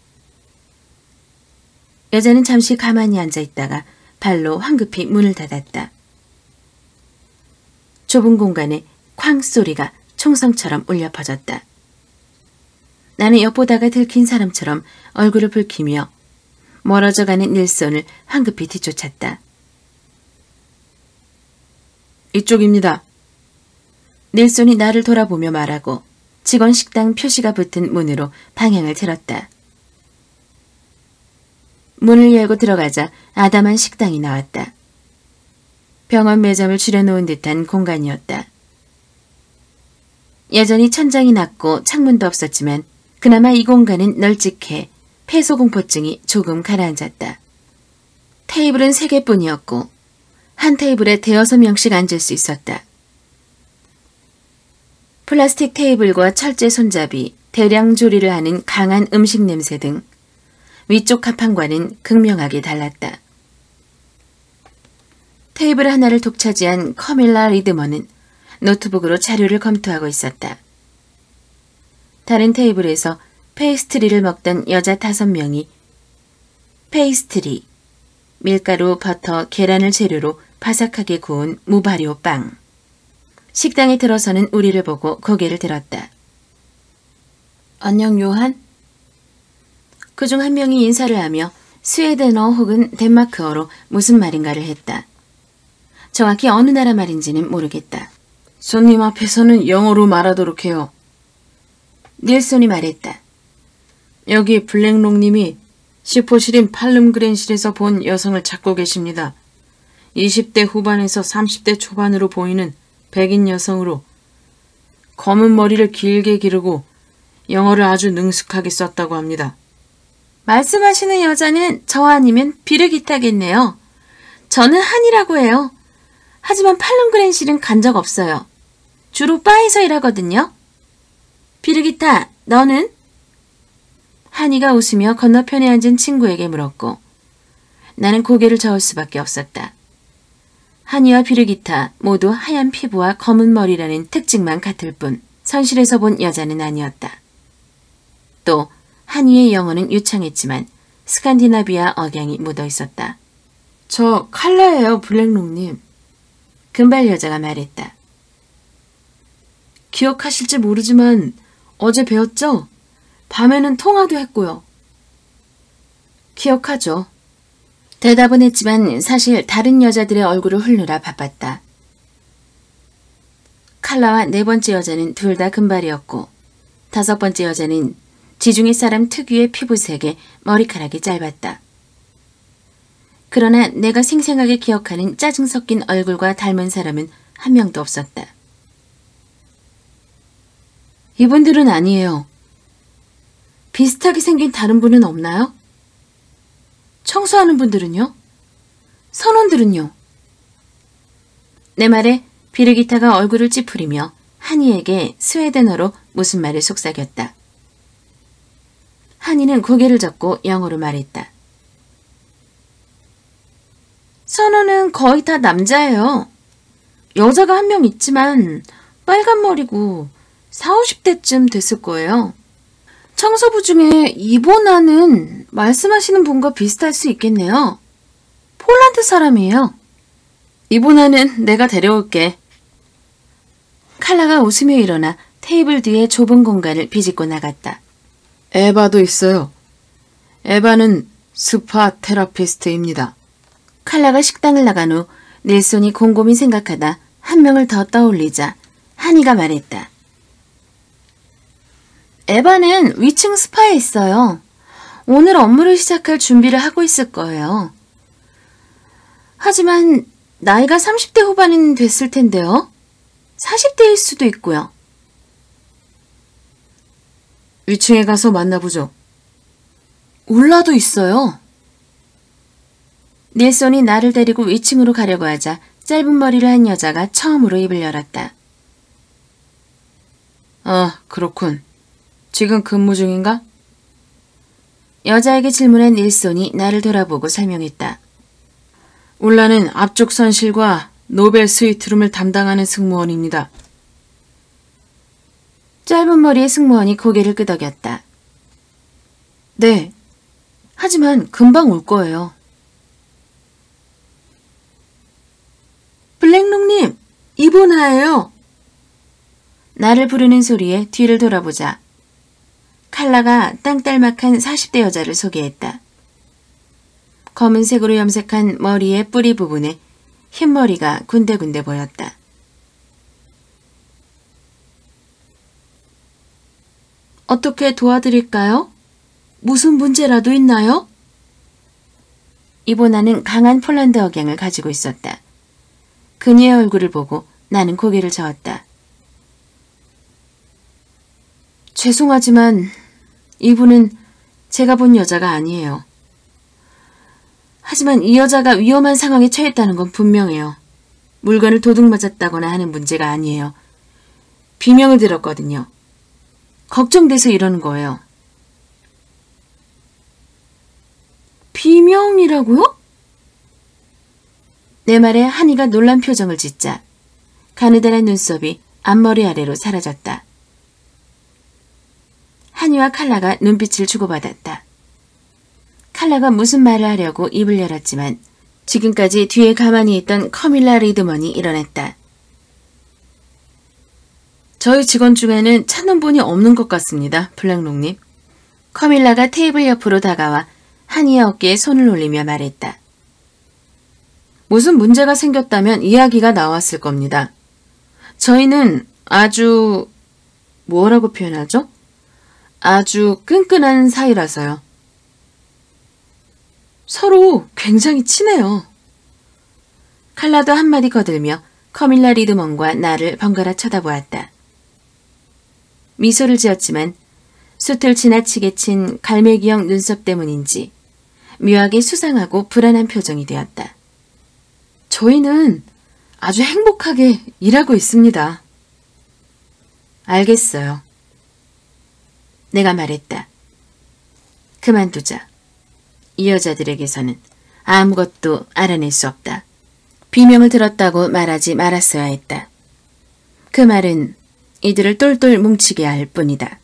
여자는 잠시 가만히 앉아있다가 발로 황급히 문을 닫았다. 좁은 공간에 쾅 소리가 총성처럼 울려 퍼졌다. 나는 엿보다가 들킨 사람처럼 얼굴을 붉히며 멀어져가는 닐손을 황급히 뒤쫓았다. 이쪽입니다. 닐손이 나를 돌아보며 말하고 직원 식당 표시가 붙은 문으로 방향을 틀었다. 문을 열고 들어가자 아담한 식당이 나왔다. 병원 매점을 줄여놓은 듯한 공간이었다. 여전히 천장이 낮고 창문도 없었지만 그나마 이 공간은 널찍해 폐소공포증이 조금 가라앉았다. 테이블은 3개뿐이었고 한 테이블에 5명씩 앉을 수 있었다. 플라스틱 테이블과 철제 손잡이, 대량 조리를 하는 강한 음식 냄새 등 위쪽 가판과는 극명하게 달랐다. 테이블 하나를 독차지한 커밀라 리드머는 노트북으로 자료를 검토하고 있었다. 다른 테이블에서 페이스트리를 먹던 여자 5명이 페이스트리, 밀가루, 버터, 계란을 재료로 바삭하게 구운 무발효 빵. 식당에 들어서는 우리를 보고 고개를 들었다. 안녕 요한? 그중 한 명이 인사를 하며 스웨덴어 혹은 덴마크어로 무슨 말인가를 했다. 정확히 어느 나라 말인지는 모르겠다. 손님 앞에서는 영어로 말하도록 해요. 닐손이 말했다. 여기 블랙록님이 시포시린 팔름그랜실에서 본 여성을 찾고 계십니다. 20대 후반에서 30대 초반으로 보이는 백인 여성으로 검은 머리를 길게 기르고 영어를 아주 능숙하게 썼다고 합니다. 말씀하시는 여자는 저 아니면 비르기타겠네요. 저는 한이라고 해요. 하지만 팔름그랜실은 간 적 없어요. 주로 바에서 일하거든요. 비르기타, 너는? 한이가 웃으며 건너편에 앉은 친구에게 물었고 나는 고개를 저을 수밖에 없었다. 한이와 비르기타 모두 하얀 피부와 검은 머리라는 특징만 같을 뿐 선실에서 본 여자는 아니었다. 또 한이의 영어는 유창했지만 스칸디나비아 억양이 묻어 있었다. 저 칼라예요, 블랙록님. 금발 여자가 말했다. 기억하실지 모르지만 어제 배웠죠? 밤에는 통화도 했고요. 기억하죠. 대답은 했지만 사실 다른 여자들의 얼굴을 훑느라 바빴다. 칼라와 4번째 여자는 둘 다 금발이었고 5번째 여자는 지중해 사람 특유의 피부색에 머리카락이 짧았다. 그러나 내가 생생하게 기억하는 짜증 섞인 얼굴과 닮은 사람은 한 명도 없었다. 이분들은 아니에요. 비슷하게 생긴 다른 분은 없나요? 청소하는 분들은요? 선원들은요? 내 말에 비르기타가 얼굴을 찌푸리며 한이에게 스웨덴어로 무슨 말을 속삭였다. 한이는 고개를 젓고 영어로 말했다. 선원은 거의 다 남자예요. 여자가 한 명 있지만 빨간 머리고 40, 50대쯤 됐을 거예요. 청소부 중에 이보나는 말씀하시는 분과 비슷할 수 있겠네요. 폴란드 사람이에요. 이보나는 내가 데려올게. 칼라가 웃으며 일어나 테이블 뒤에 좁은 공간을 비집고 나갔다. 에바도 있어요. 에바는 스파 테라피스트입니다. 칼라가 식당을 나간 후 닐손이 곰곰이 생각하다 한 명을 더 떠올리자 한이가 말했다. 에바는 위층 스파에 있어요. 오늘 업무를 시작할 준비를 하고 있을 거예요. 하지만 나이가 30대 후반은 됐을 텐데요. 40대일 수도 있고요. 위층에 가서 만나보죠. 올라도 있어요. 닐손이 나를 데리고 위층으로 가려고 하자 짧은 머리를 한 여자가 처음으로 입을 열었다. 아, 그렇군. 지금 근무 중인가? 여자에게 질문한 닐손이 나를 돌아보고 설명했다. 울라는 앞쪽 선실과 노벨 스위트룸을 담당하는 승무원입니다. 짧은 머리의 승무원이 고개를 끄덕였다. 네. 하지만 금방 올 거예요. 블랙록님, 이보나예요. 나를 부르는 소리에 뒤를 돌아보자 칼라가 땅딸막한 40대 여자를 소개했다. 검은색으로 염색한 머리의 뿌리 부분에 흰머리가 군데군데 보였다. 어떻게 도와드릴까요? 무슨 문제라도 있나요? 이보나는 강한 폴란드 억양을 가지고 있었다. 그녀의 얼굴을 보고 나는 고개를 저었다. 죄송하지만 이분은 제가 본 여자가 아니에요. 하지만 이 여자가 위험한 상황에 처했다는 건 분명해요. 물건을 도둑 맞았다거나 하는 문제가 아니에요. 비명을 들었거든요. 걱정돼서 이러는 거예요. 비명이라고요? 내 말에 한이가 놀란 표정을 짓자 가느다란 눈썹이 앞머리 아래로 사라졌다. 한이와 칼라가 눈빛을 주고받았다. 칼라가 무슨 말을 하려고 입을 열었지만 지금까지 뒤에 가만히 있던 커밀라 리드먼이 일어났다. 저희 직원 중에는 찾는 분이 없는 것 같습니다, 블랙록님. 커밀라가 테이블 옆으로 다가와 한이의 어깨에 손을 올리며 말했다. 무슨 문제가 생겼다면 이야기가 나왔을 겁니다. 저희는 아주 뭐라고 표현하죠? 아주 끈끈한 사이라서요. 서로 굉장히 친해요. 칼라도 한마디 거들며 커밀라 리드먼과 나를 번갈아 쳐다보았다. 미소를 지었지만 숱을 지나치게 친 갈매기형 눈썹 때문인지 묘하게 수상하고 불안한 표정이 되었다. 저희는 아주 행복하게 일하고 있습니다. 알겠어요. 내가 말했다. 그만두자. 이 여자들에게서는 아무것도 알아낼 수 없다. 비명을 들었다고 말하지 말았어야 했다. 그 말은 이들을 똘똘 뭉치게 할 뿐이다.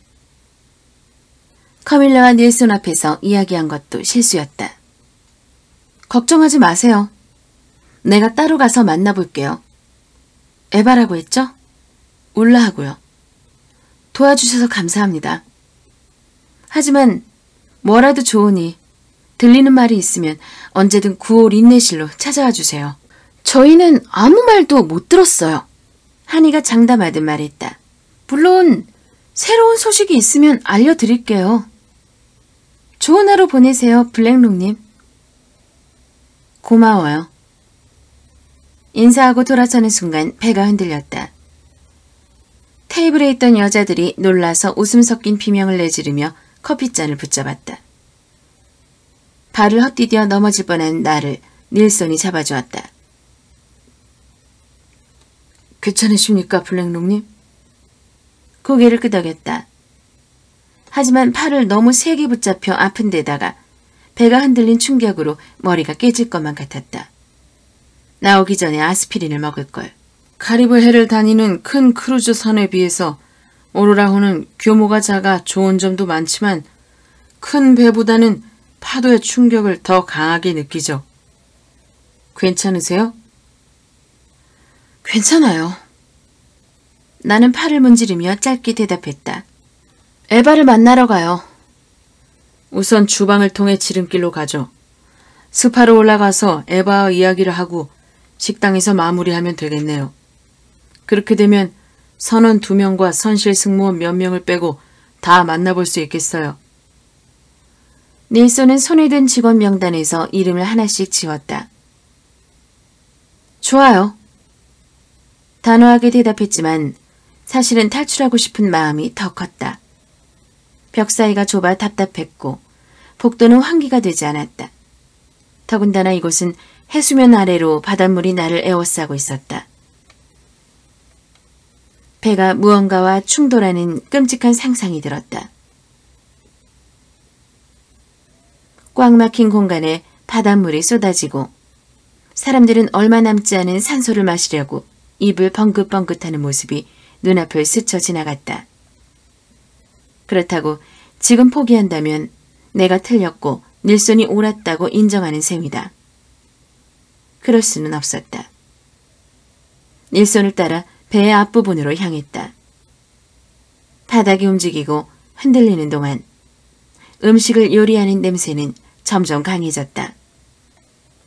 커밀라와 닐슨 앞에서 이야기한 것도 실수였다. 걱정하지 마세요. 내가 따로 가서 만나볼게요. 에바라고 했죠? 울라하고요. 도와주셔서 감사합니다. 하지만 뭐라도 좋으니 들리는 말이 있으면 언제든 9호 린네실로 찾아와 주세요. 저희는 아무 말도 못 들었어요. 한이가 장담하듯 말했다. 물론 새로운 소식이 있으면 알려드릴게요. 좋은 하루 보내세요, 블랙록님. 고마워요. 인사하고 돌아서는 순간 배가 흔들렸다. 테이블에 있던 여자들이 놀라서 웃음 섞인 비명을 내지르며 커피잔을 붙잡았다. 발을 헛디뎌 넘어질 뻔한 나를 닐슨이 잡아주었다. 괜찮으십니까, 블랙록님? 고개를 끄덕였다. 하지만 팔을 너무 세게 붙잡혀 아픈 데다가 배가 흔들린 충격으로 머리가 깨질 것만 같았다. 나오기 전에 아스피린을 먹을걸. 카리브해를 다니는 큰 크루즈 선에 비해서 오로라호는 규모가 작아 좋은 점도 많지만 큰 배보다는 파도의 충격을 더 강하게 느끼죠. 괜찮으세요? 괜찮아요. 나는 팔을 문지르며 짧게 대답했다. 에바를 만나러 가요. 우선 주방을 통해 지름길로 가죠. 스파로 올라가서 에바와 이야기를 하고 식당에서 마무리하면 되겠네요. 그렇게 되면 선원 2명과 선실 승무원 몇 명을 빼고 다 만나볼 수 있겠어요. 닐슨은 손에 든 직원 명단에서 이름을 하나씩 지웠다. 좋아요. 단호하게 대답했지만 사실은 탈출하고 싶은 마음이 더 컸다. 벽 사이가 좁아 답답했고 복도는 환기가 되지 않았다. 더군다나 이곳은 해수면 아래로 바닷물이 나를 에워싸고 있었다. 배가 무언가와 충돌하는 끔찍한 상상이 들었다. 꽉 막힌 공간에 바닷물이 쏟아지고 사람들은 얼마 남지 않은 산소를 마시려고 입을 벙긋벙긋하는 모습이 눈앞을 스쳐 지나갔다. 그렇다고 지금 포기한다면 내가 틀렸고 닐슨이 옳았다고 인정하는 셈이다. 그럴 수는 없었다. 닐슨을 따라 배의 앞부분으로 향했다. 바닥이 움직이고 흔들리는 동안 음식을 요리하는 냄새는 점점 강해졌다.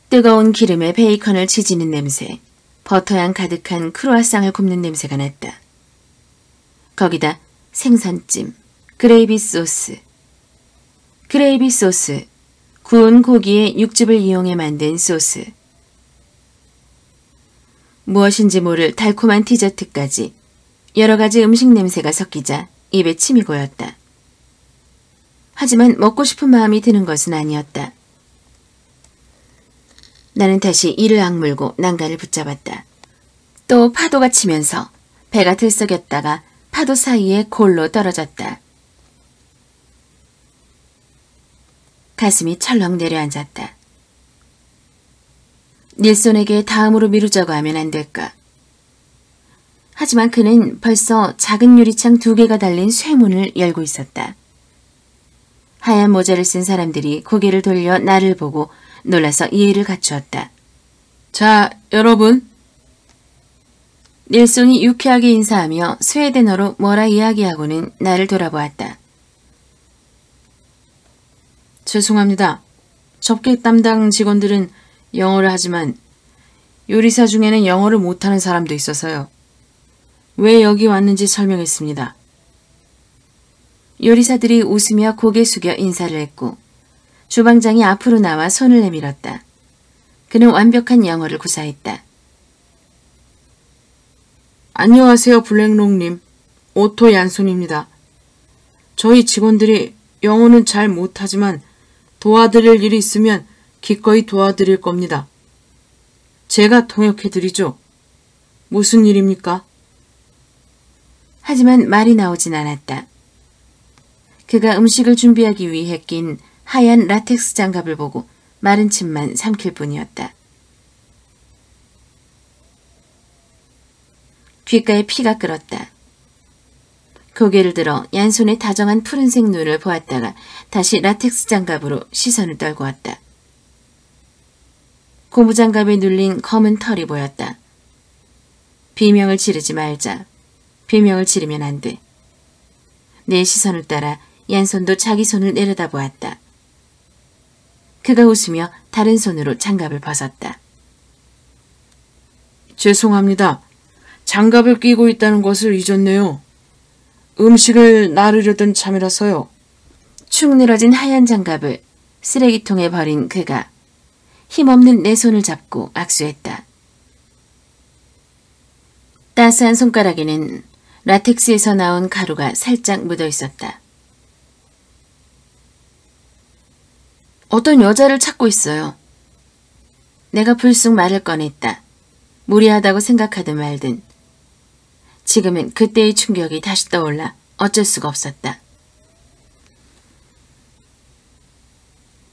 뜨거운 기름에 베이컨을 지지는 냄새, 버터향 가득한 크루아상을 굽는 냄새가 났다. 거기다 생선찜, 그레이비 소스, 구운 고기에 육즙을 이용해 만든 소스, 무엇인지 모를 달콤한 디저트까지 여러 가지 음식 냄새가 섞이자 입에 침이 고였다. 하지만 먹고 싶은 마음이 드는 것은 아니었다. 나는 다시 이를 악물고 난간을 붙잡았다. 또 파도가 치면서 배가 들썩였다가 파도 사이에 골로 떨어졌다. 가슴이 철렁 내려앉았다. 닐손에게 다음으로 미루자고 하면 안 될까. 하지만 그는 벌써 작은 유리창 2개가 달린 쇠문을 열고 있었다. 하얀 모자를 쓴 사람들이 고개를 돌려 나를 보고 놀라서 예의를 갖추었다. 자, 여러분. 닐손이 유쾌하게 인사하며 스웨덴어로 뭐라 이야기하고는 나를 돌아보았다. 죄송합니다. 접객 담당 직원들은 영어를 하지만 요리사 중에는 영어를 못하는 사람도 있어서요. 왜 여기 왔는지 설명했습니다. 요리사들이 웃으며 고개 숙여 인사를 했고 주방장이 앞으로 나와 손을 내밀었다. 그는 완벽한 영어를 구사했다. 안녕하세요, 블랙롱님. 오토 얀손입니다. 저희 직원들이 영어는 잘 못하지만 도와드릴 일이 있으면 기꺼이 도와드릴 겁니다. 제가 통역해드리죠. 무슨 일입니까? 하지만 말이 나오진 않았다. 그가 음식을 준비하기 위해 낀 하얀 라텍스 장갑을 보고 마른 침만 삼킬 뿐이었다. 귓가에 피가 끓었다. 고개를 들어 얀손의 다정한 푸른색 눈을 보았다가 다시 라텍스 장갑으로 시선을 떨구었다. 고무장갑에 눌린 검은 털이 보였다. 비명을 지르지 말자. 비명을 지르면 안 돼. 내 시선을 따라 얀손도 자기 손을 내려다보았다. 그가 웃으며 다른 손으로 장갑을 벗었다. 죄송합니다. 장갑을 끼고 있다는 것을 잊었네요. 음식을 나르려던 참이라서요. 축 늘어진 하얀 장갑을 쓰레기통에 버린 그가 힘없는 내 손을 잡고 악수했다. 따스한 손가락에는 라텍스에서 나온 가루가 살짝 묻어 있었다. 어떤 여자를 찾고 있어요. 내가 불쑥 말을 꺼냈다. 무리하다고 생각하든 말든. 지금은 그때의 충격이 다시 떠올라 어쩔 수가 없었다.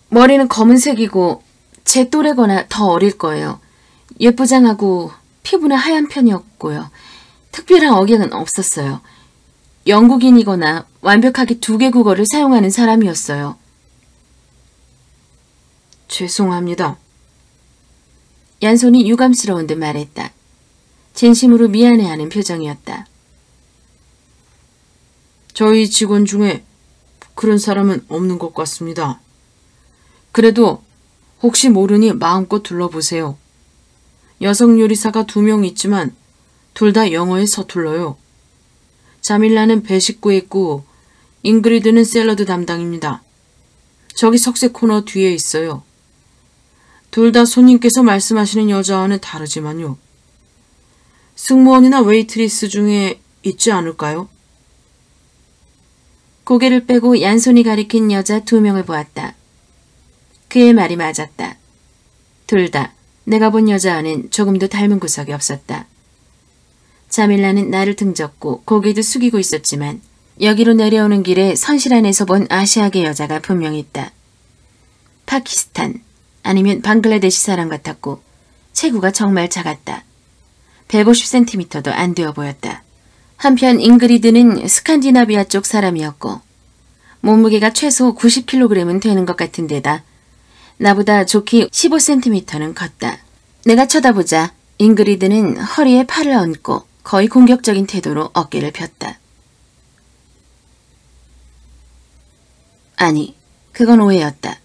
머리는 검은색이고 제 또래거나 더 어릴 거예요. 예쁘장하고 피부는 하얀 편이었고요. 특별한 억양은 없었어요. 영국인이거나 완벽하게 2개 국어를 사용하는 사람이었어요. 죄송합니다. 얀손이 유감스러운 듯 말했다. 진심으로 미안해하는 표정이었다. 저희 직원 중에 그런 사람은 없는 것 같습니다. 그래도 혹시 모르니 마음껏 둘러보세요. 여성 요리사가 2명 있지만 둘 다 영어에 서툴러요. 자밀라는 배식구에 있고 잉그리드는 샐러드 담당입니다. 저기 석쇠 코너 뒤에 있어요. 둘 다 손님께서 말씀하시는 여자와는 다르지만요. 승무원이나 웨이트리스 중에 있지 않을까요? 고개를 빼고 얀손이 가리킨 여자 2명을 보았다. 그의 말이 맞았다. 둘 다 내가 본 여자와는 조금도 닮은 구석이 없었다. 자밀라는 나를 등졌고 고개도 숙이고 있었지만 여기로 내려오는 길에 선실안에서 본 아시아계 여자가 분명히 있다. 파키스탄 아니면 방글라데시 사람 같았고 체구가 정말 작았다. 150cm도 안 되어 보였다. 한편 잉그리드는 스칸디나비아 쪽 사람이었고 몸무게가 최소 90kg은 되는 것 같은 데다 나보다 좋게 15cm는 컸다. 내가 쳐다보자 잉그리드는 허리에 팔을 얹고 거의 공격적인 태도로 어깨를 폈다. 아니, 그건 오해였다.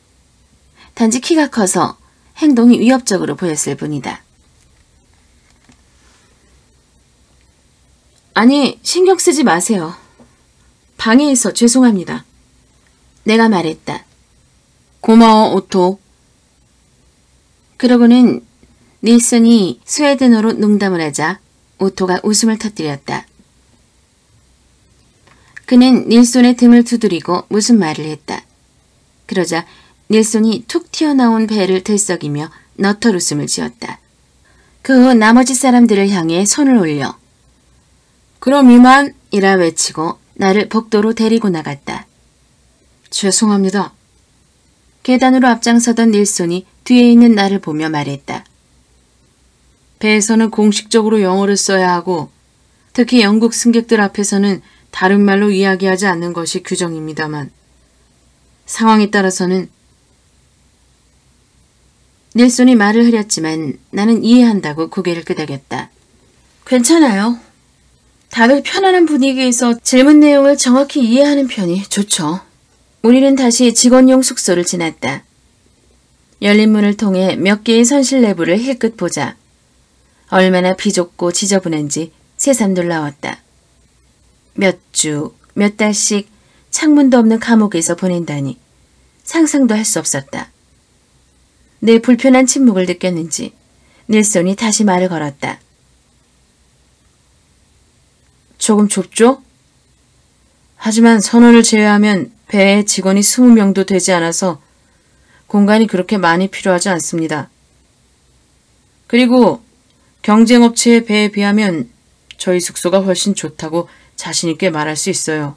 단지 키가 커서 행동이 위협적으로 보였을 뿐이다. 아니, 신경 쓰지 마세요. 방해해서 죄송합니다. 내가 말했다. 고마워, 오토. 그러고는 닐슨이 스웨덴어로 농담을 하자 오토가 웃음을 터뜨렸다. 그는 닐손의 등을 두드리고 무슨 말을 했다. 그러자 닐손이 툭 튀어나온 배를 들썩이며 너털 웃음을 지었다. 그 후 나머지 사람들을 향해 손을 올려 그럼 이만. 이라 외치고 나를 복도로 데리고 나갔다. 죄송합니다. 계단으로 앞장서던 닐손이 뒤에 있는 나를 보며 말했다. 배에서는 공식적으로 영어를 써야 하고 특히 영국 승객들 앞에서는 다른 말로 이야기하지 않는 것이 규정입니다만 상황에 따라서는 닐손이 말을 흐렸지만 나는 이해한다고 고개를 끄덕였다. 괜찮아요. 다들 편안한 분위기에서 질문 내용을 정확히 이해하는 편이 좋죠. 우리는 다시 직원용 숙소를 지났다. 열린 문을 통해 몇 개의 선실 내부를 힐끗 보자 얼마나 비좁고 지저분한지 새삼 놀라웠다. 몇 주, 몇 달씩 창문도 없는 감옥에서 보낸다니 상상도 할 수 없었다. 내 불편한 침묵을 느꼈는지 닐손이 다시 말을 걸었다. 조금 좁죠? 하지만 선원을 제외하면 배에 직원이 20명도 되지 않아서 공간이 그렇게 많이 필요하지 않습니다. 그리고 경쟁업체의 배에 비하면 저희 숙소가 훨씬 좋다고 자신 있게 말할 수 있어요.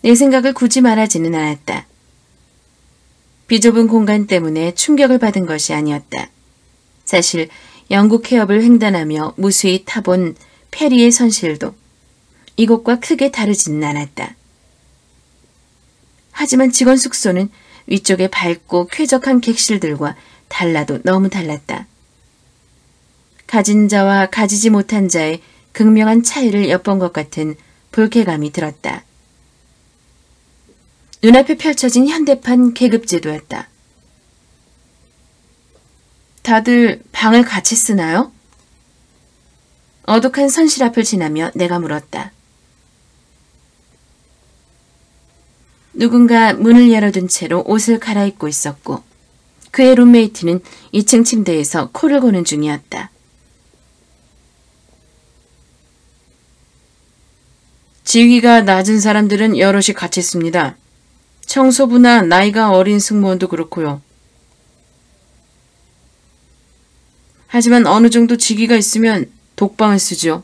내 생각을 굳이 말하지는 않았다. 비좁은 공간 때문에 충격을 받은 것이 아니었다. 사실 영국 해협을 횡단하며 무수히 타본 페리의 선실도 이곳과 크게 다르지는 않았다. 하지만 직원 숙소는 위쪽에 밝고 쾌적한 객실들과 달라도 너무 달랐다. 가진 자와 가지지 못한 자의 극명한 차이를 엿본 것 같은 불쾌감이 들었다. 눈앞에 펼쳐진 현대판 계급제도였다. 다들 방을 같이 쓰나요? 어둑한 선실 앞을 지나며 내가 물었다. 누군가 문을 열어둔 채로 옷을 갈아입고 있었고 그의 룸메이트는 2층 침대에서 코를 고는 중이었다. 지위가 낮은 사람들은 여럿이 같이 씁니다. 청소부나 나이가 어린 승무원도 그렇고요. 하지만 어느 정도 직위가 있으면 독방을 쓰죠.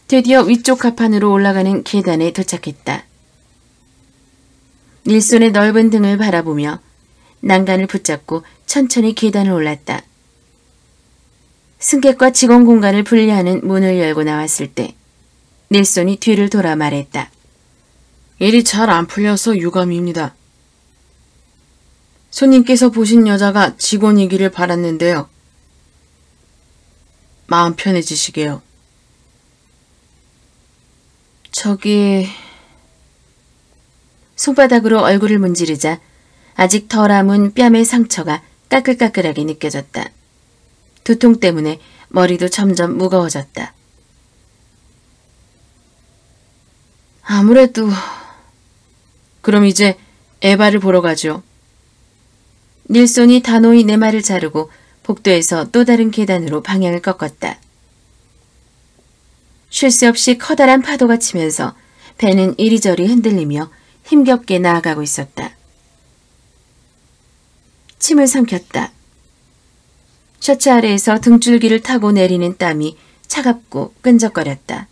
드디어 위쪽 갑판으로 올라가는 계단에 도착했다. 닐손의 넓은 등을 바라보며 난간을 붙잡고 천천히 계단을 올랐다. 승객과 직원 공간을 분리하는 문을 열고 나왔을 때 닐손이 뒤를 돌아 말했다. 일이 잘 안 풀려서 유감입니다. 손님께서 보신 여자가 직원이기를 바랐는데요. 마음 편해지시게요. 저기... 손바닥으로 얼굴을 문지르자 아직 덜 아문 뺨의 상처가 까끌까끌하게 느껴졌다. 두통 때문에 머리도 점점 무거워졌다. 아무래도... 그럼 이제 에바를 보러 가죠. 닐손이 단호히 내 말을 자르고 복도에서 또 다른 계단으로 방향을 꺾었다. 쉴 새 없이 커다란 파도가 치면서 배는 이리저리 흔들리며 힘겹게 나아가고 있었다. 침을 삼켰다. 셔츠 아래에서 등줄기를 타고 내리는 땀이 차갑고 끈적거렸다.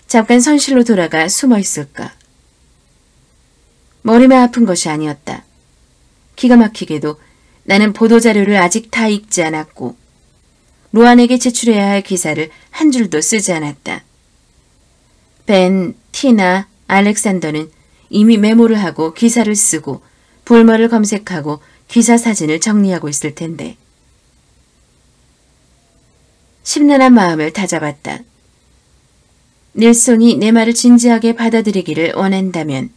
잠깐 선실로 돌아가 숨어 있을까. 머리만 아픈 것이 아니었다. 기가 막히게도 나는 보도자료를 아직 다 읽지 않았고 로안에게 제출해야 할 기사를 한 줄도 쓰지 않았다. 벤, 티나, 알렉산더는 이미 메모를 하고 기사를 쓰고 볼머를 검색하고 기사 사진을 정리하고 있을 텐데. 심란한 마음을 다잡았다. 닐손이 내 말을 진지하게 받아들이기를 원한다면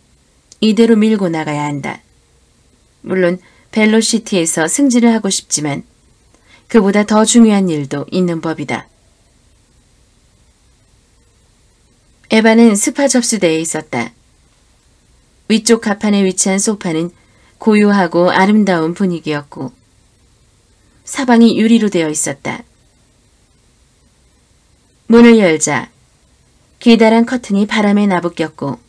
이대로 밀고 나가야 한다. 물론 벨로시티에서 승진을 하고 싶지만 그보다 더 중요한 일도 있는 법이다. 에바는 스파 접수대에 있었다. 위쪽 가판에 위치한 소파는 고요하고 아름다운 분위기였고 사방이 유리로 되어 있었다. 문을 열자 기다란 커튼이 바람에 나부꼈고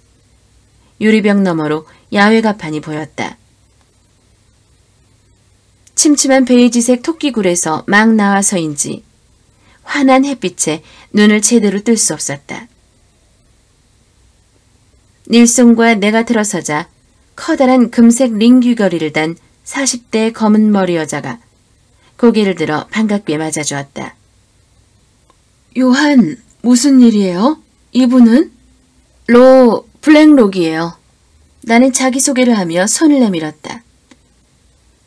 유리벽 너머로 야외 가판이 보였다. 침침한 베이지색 토끼굴에서 막 나와서인지 환한 햇빛에 눈을 제대로 뜰 수 없었다. 닐손과 내가 들어서자 커다란 금색 링 귀걸이를 단 40대 검은 머리 여자가 고개를 들어 반갑게 맞아주었다. 요한, 무슨 일이에요? 이분은? 블랙록이에요. 나는 자기소개를 하며 손을 내밀었다.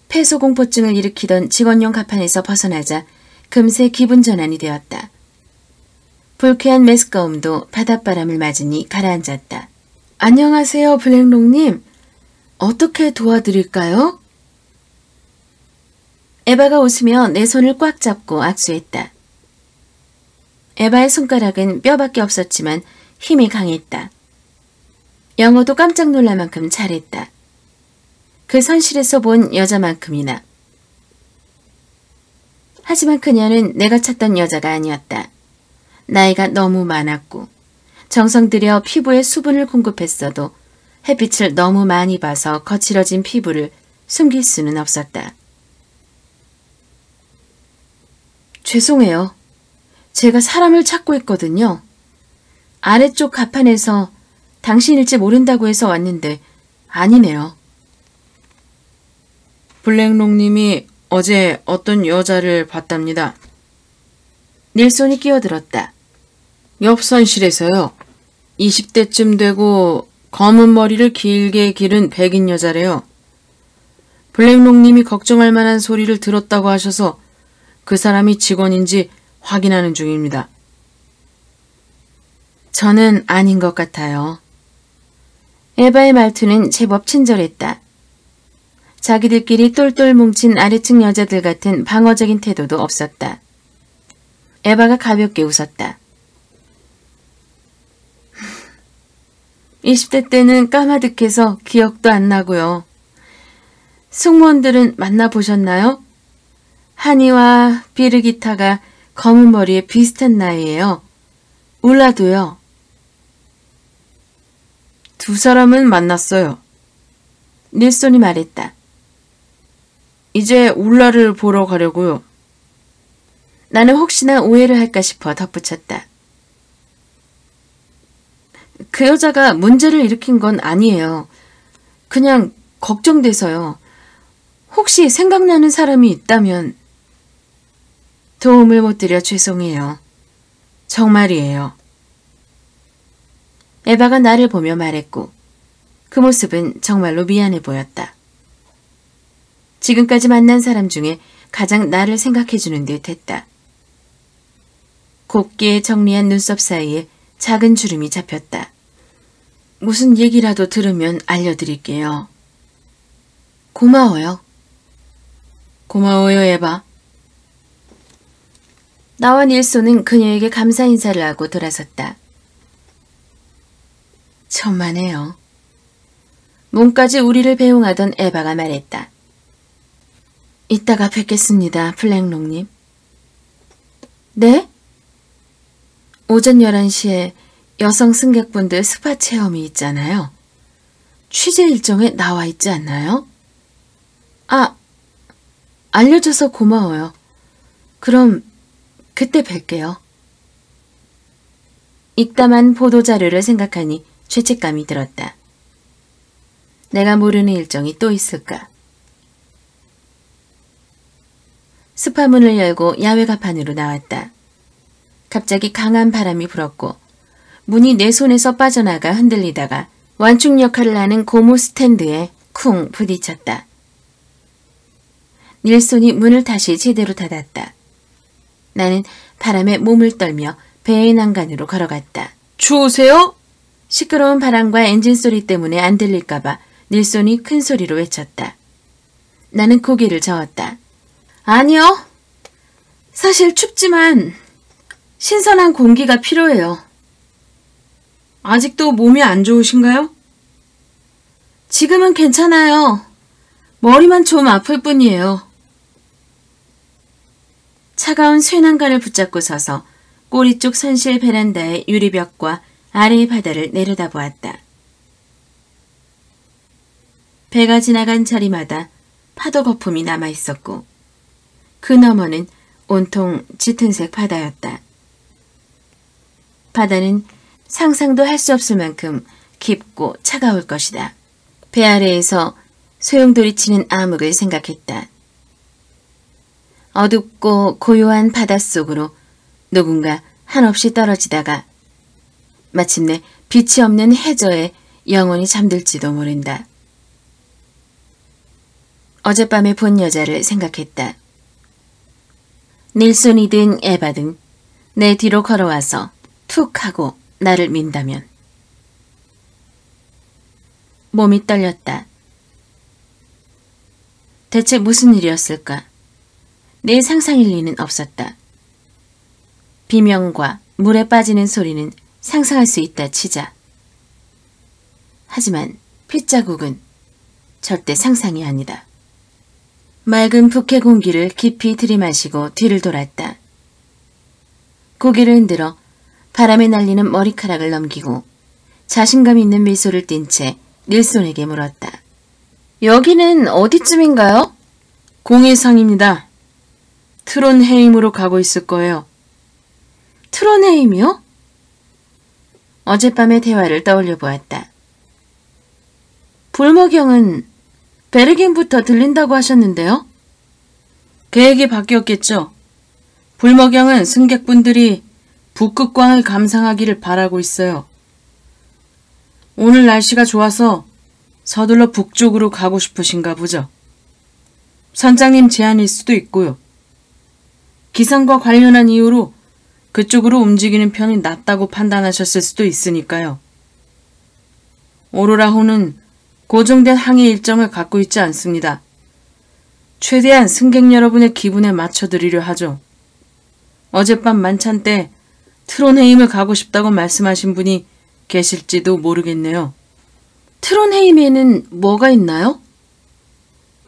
폐소공포증을 일으키던 직원용 가판에서 벗어나자 금세 기분 전환이 되었다. 불쾌한 메스꺼움도 바닷바람을 맞으니 가라앉았다. 안녕하세요, 블랙록님. 어떻게 도와드릴까요? 에바가 웃으며 내 손을 꽉 잡고 악수했다. 에바의 손가락은 뼈밖에 없었지만 힘이 강했다. 영어도 깜짝 놀랄 만큼 잘했다. 그 선실에서 본 여자만큼이나. 하지만 그녀는 내가 찾던 여자가 아니었다. 나이가 너무 많았고 정성 들여 피부에 수분을 공급했어도 햇빛을 너무 많이 봐서 거칠어진 피부를 숨길 수는 없었다. 죄송해요. 제가 사람을 찾고 있거든요. 아래쪽 가판에서 당신일지 모른다고 해서 왔는데 아니네요. 블랙록님이 어제 어떤 여자를 봤답니다. 닐손이 끼어들었다. 옆 선실에서요. 20대쯤 되고 검은 머리를 길게 기른 백인 여자래요. 블랙록님이 걱정할 만한 소리를 들었다고 하셔서 그 사람이 직원인지 확인하는 중입니다. 저는 아닌 것 같아요. 에바의 말투는 제법 친절했다. 자기들끼리 똘똘 뭉친 아래층 여자들 같은 방어적인 태도도 없었다. 에바가 가볍게 웃었다. 20대 때는 까마득해서 기억도 안 나고요. 승무원들은 만나보셨나요? 하니와 비르기타가 검은 머리에 비슷한 나이예요. 울라도요. 두 사람은 만났어요. 닐손이 말했다. 이제 울라를 보러 가려고요. 나는 혹시나 오해를 할까 싶어 덧붙였다. 그 여자가 문제를 일으킨 건 아니에요. 그냥 걱정돼서요. 혹시 생각나는 사람이 있다면. 도움을 못 드려 죄송해요. 정말이에요. 에바가 나를 보며 말했고 그 모습은 정말로 미안해 보였다. 지금까지 만난 사람 중에 가장 나를 생각해주는 듯 했다. 곱게 정리한 눈썹 사이에 작은 주름이 잡혔다. 무슨 얘기라도 들으면 알려드릴게요. 고마워요. 고마워요, 에바. 나와 닐손은 그녀에게 감사 인사를 하고 돌아섰다. 천만에요. 몸까지 우리를 배웅하던 에바가 말했다. 이따가 뵙겠습니다, 블랙록님. 네? 오전 11시에 여성 승객분들 스파 체험이 있잖아요. 취재 일정에 나와 있지 않나요? 알려줘서 고마워요. 그럼 그때 뵐게요. 읽다만 보도자료를 생각하니 죄책감이 들었다. 내가 모르는 일정이 또 있을까? 스파 문을 열고 야외 가판으로 나왔다. 갑자기 강한 바람이 불었고 문이 내 손에서 빠져나가 흔들리다가 완충 역할을 하는 고무 스탠드에 쿵 부딪혔다. 닐손이 문을 다시 제대로 닫았다. 나는 바람에 몸을 떨며 배의 난간으로 걸어갔다. 추우세요? 시끄러운 바람과 엔진 소리 때문에 안 들릴까봐 닐손이 큰 소리로 외쳤다. 나는 고개를 저었다. 아니요. 사실 춥지만 신선한 공기가 필요해요. 아직도 몸이 안 좋으신가요? 지금은 괜찮아요. 머리만 좀 아플 뿐이에요. 차가운 쇠난간을 붙잡고 서서 꼬리 쪽 선실 베란다의 유리벽과 아래의 바다를 내려다보았다. 배가 지나간 자리마다 파도 거품이 남아있었고 그 너머는 온통 짙은색 바다였다. 바다는 상상도 할 수 없을 만큼 깊고 차가울 것이다. 배 아래에서 소용돌이치는 암흑을 생각했다. 어둡고 고요한 바닷속으로 누군가 한없이 떨어지다가 마침내 빛이 없는 해저에 영원히 잠들지도 모른다. 어젯밤에 본 여자를 생각했다. 닐손이든 에바든 내 뒤로 걸어와서 툭 하고 나를 민다면. 몸이 떨렸다. 대체 무슨 일이었을까? 내 상상일 리는 없었다. 비명과 물에 빠지는 소리는 상상할 수 있다 치자. 하지만 핏자국은 절대 상상이 아니다. 맑은 북해 공기를 깊이 들이마시고 뒤를 돌았다. 고개를 흔들어 바람에 날리는 머리카락을 넘기고 자신감 있는 미소를 띤 채 닐손에게 물었다. 여기는 어디쯤인가요? 공해상입니다. 트론헤임으로 가고 있을 거예요. 트론헤임이요? 어젯밤의 대화를 떠올려 보았다. 불모경은 베르겐부터 들린다고 하셨는데요? 계획이 바뀌었겠죠. 불모경은 승객분들이 북극광을 감상하기를 바라고 있어요. 오늘 날씨가 좋아서 서둘러 북쪽으로 가고 싶으신가 보죠. 선장님 제안일 수도 있고요. 기상과 관련한 이유로 그쪽으로 움직이는 편이 낫다고 판단하셨을 수도 있으니까요. 오로라호는 고정된 항해 일정을 갖고 있지 않습니다. 최대한 승객 여러분의 기분에 맞춰드리려 하죠. 어젯밤 만찬 때 트론헤임을 가고 싶다고 말씀하신 분이 계실지도 모르겠네요. 트론헤임에는 뭐가 있나요?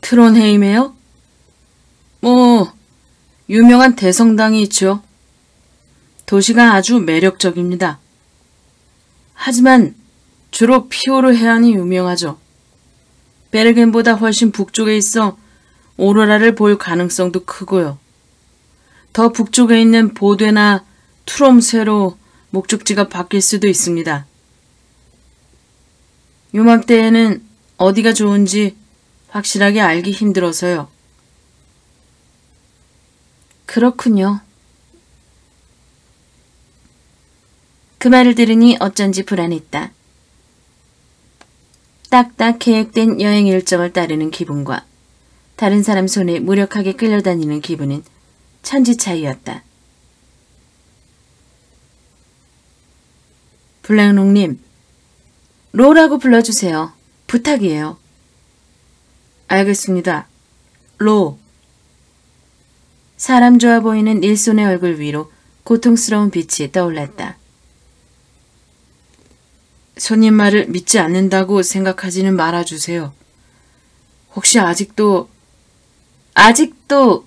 트론헤임에요? 유명한 대성당이 있죠. 도시가 아주 매력적입니다. 하지만 주로 피오르 해안이 유명하죠. 베르겐보다 훨씬 북쪽에 있어 오로라를 볼 가능성도 크고요. 더 북쪽에 있는 보드나 트롬세로 목적지가 바뀔 수도 있습니다. 요맘때에는 어디가 좋은지 확실하게 알기 힘들어서요. 그렇군요. 그 말을 들으니 어쩐지 불안했다. 딱딱 계획된 여행 일정을 따르는 기분과 다른 사람 손에 무력하게 끌려다니는 기분은 천지 차이였다. 블랙롱님, 로라고 불러주세요. 부탁이에요. 알겠습니다. 로. 사람 좋아 보이는 닐손의 얼굴 위로 고통스러운 빛이 떠올랐다. 손님 말을 믿지 않는다고 생각하지는 말아주세요. 혹시 아직도